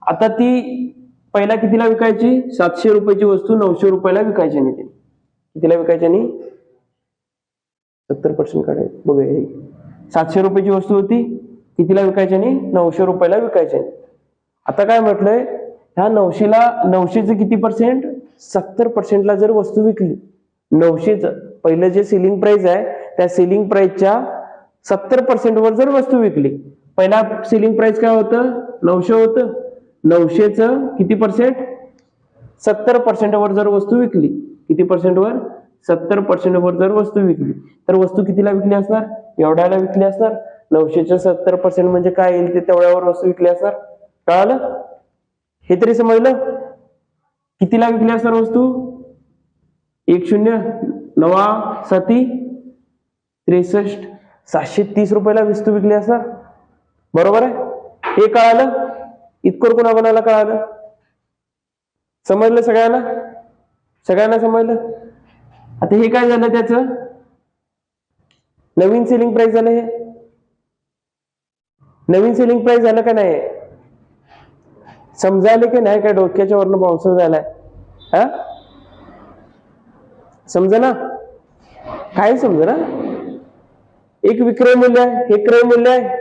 Speaker 1: आता ती पहिला कितीला विकायची? 700 रुपयाची वस्तू 900 रुपयाला विकायची नाही. ती कितीला विकायची नाही? 70% काढायचं बघूया. 700 रुपयाची वस्तू होती, कितीला विकायची नाही? 900 रुपयाला विकायची नाही. आता काय म्हटलंय, ह्या 900चे किती पर्सेंट? 70%ला जर वस्तू विकली, 900चं पहिलं जे सेलिंग प्राइस आहे त्या सेलिंग प्राइसच्या 70% वर जर वस्तू विकली, पहिला सेलिंग प्राइस काय होतं? 900 होतं. 900चं किती पर्सेंट? 70% वर जर वस्तू विकली, किती पर्सेंट वर? 70% वर जर वस्तू विकली, तर वस्तू कितीला विकली असणार? एवढ्याला विकली असणार. 900च्या 70% म्हणजे काय येईल ते तेवढ्यावर वस्तू विकली असणार. कळालं? हे तरी समजलं? कितीला विकली असणार वस्तू? 10 9 7 63 730 रुपयाला वस्तू विकली असणार. बरोबर आहे? हे कळालं? इतकं कोणाकोणाला कळालं? समजलं सगळ्यांना? सगळ्यांना समजलं? आता हे काय झालं? त्याचं नवीन सेलिंग प्राइस झालं. हे नवीन सेलिंग प्राइस झालं का नाही? समजायला की नाही? काय डोक्याच्या वरनं बाउन्सर झालाय? हा, समजा ना? काय समजा ना? एक विक्रय मूल्य आहे, हे क्रय मूल्य आहे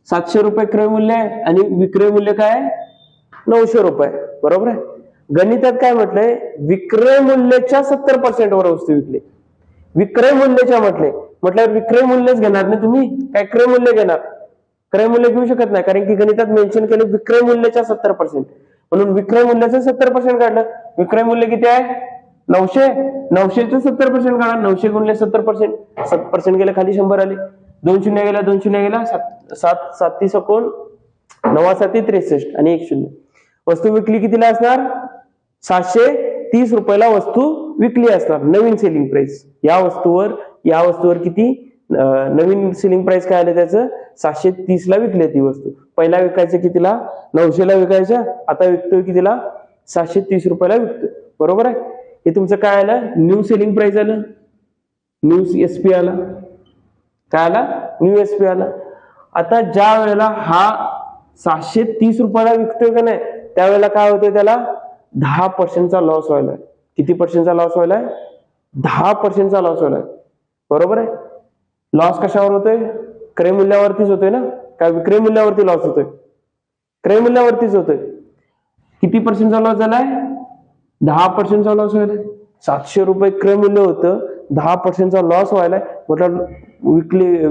Speaker 1: 700 रुपये क्रय मूल्य आहे, आणि विक्रय मूल्य काय आहे? 900 रुपये. बरोबर आहे? गणितात काय म्हटलंय? विक्रय मूल्याच्या 70% वर वस्तू विकली. विक्रय मूल्याच्या म्हटल्यावर विक्रय मूल्यच घेणार नाही तुम्ही, काय क्रय मूल्य घेणार? क्रय मूल्य घेऊ शकत नाही, कारण की गणितात मेन्शन केले विक्रय मूल्याच्या 70%, म्हणून विक्रय मूल्याचं 70% काढलं. विक्रय मूल्य किती आहे? 900. 900चं 70% काढा. 900 गुणिले 70%, 7% गेले खाली 100 आले. 2 शून्य गेला, 2 शून्य गेला, 7 7 9 7 63 आणि 1 0. वस्तू विकली कितीला असणार? 730 रुपयाला वस्तू विकली असणार. नवीन सेलिंग प्राइस या वस्तूवर किती? नवीन सेलिंग प्राइस काय आलं त्याचं? 730 ला विकली ती वस्तू. पहिला विकायचं कितीला? 900 ला विकायच्या. आता विकतोय कितीला? 730 रुपयाला विकतोय. बरोबर आहे? हे तुमचं काय आलं? न्यू सेलिंग प्राइस आलं. न्यू एसपी आला. काय आला? न्यू एसपी आला. आता ज्या वेळेला हा 730 रुपयाला विकतोय का नाही, त्यावेळेला काय होतंय? त्याला 10%चा लॉस व्हायला. किती पर्सेंटचा लॉस व्हायला? 10%चा लॉस व्हायला. बरोबर आहे? लॉस कशावर होतोय? क्रय मूल्यावरतीच होतोय ना? काय विक्रय मूल्यावरती लॉस होतोय? क्रय मूल्यावरतीच होतोय. किती पर्सेंटचा लॉस झालाय? 10%चा लॉस व्हायला. 700 रुपये क्रय मूल्य होतं, 10%चा लॉस व्हायलाय. म्हटलं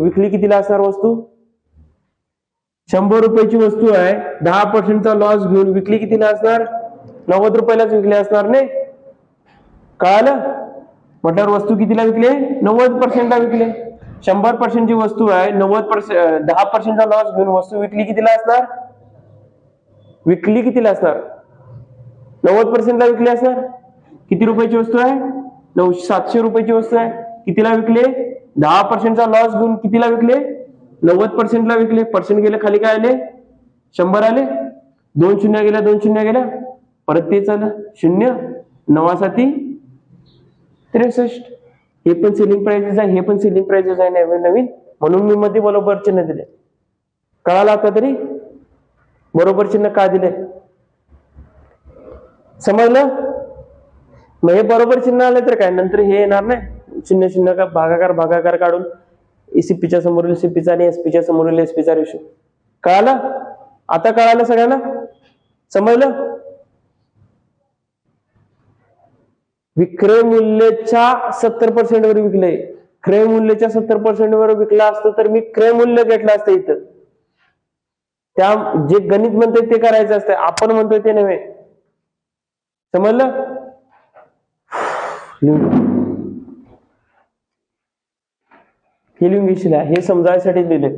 Speaker 1: विकली कितीला असणार वस्तू? 100 रुपयाची वस्तू आहे, 10%चा लॉस घेऊन विकली कितीला असणार? 90 रुपयालाच विकली असणार नाही. कळालं? म्हटल्यावर वस्तू कितीला विकली? 90%ला विकली. 100%ची वस्तू आहे, 10%चा लॉस घेऊन वस्तू विकली कितीला असणार? विकली कितीला असणार? 90%ला विकली असणार. किती रुपयाची वस्तू आहे? 700 रुपयाची वस्तू आहे, कितीला विकले? 10%चा लॉस घेऊन कितीला विकले? 90%ला विकले. पर्सेंट गेले खाली, काय आले? 100 आले. 2 शून्य गेल्या, 2 शून्य गेल्या, परत तेच आलं 0 9 7 63. हे पण सेलिंग प्राइसेस आहे, हे पण सेलिंग प्राइसेस आहे नवीन, म्हणून मी मध्ये बरोबर चिन्ह दिले. कळालं आता तरी? बरोबर चिन्ह का दिले? समजलं? मग हे बरोबर चिन्ह आलं तर काय नंतर हे येणार नाही, शून्य शून्य का भागाकार काढून एसीपीच्या समोरील सीपीचा आणि एसपीच्या समोरील एसपीचा रेशो. कळालं? आता कळालं सगळ्यांना? समजलं? विक्रय मूल्याच्या 70% वर विकलंय. क्रय मूल्याच्या 70% वर विकला असतं तर मी क्रय मूल्य घेतलं असतं इथं. त्या जे गणित म्हणतोय ते करायचं असतं, आपण म्हणतोय ते नव्हे. समजलं? हे लिहून घेशील, हे समजायसाठी लिहिले.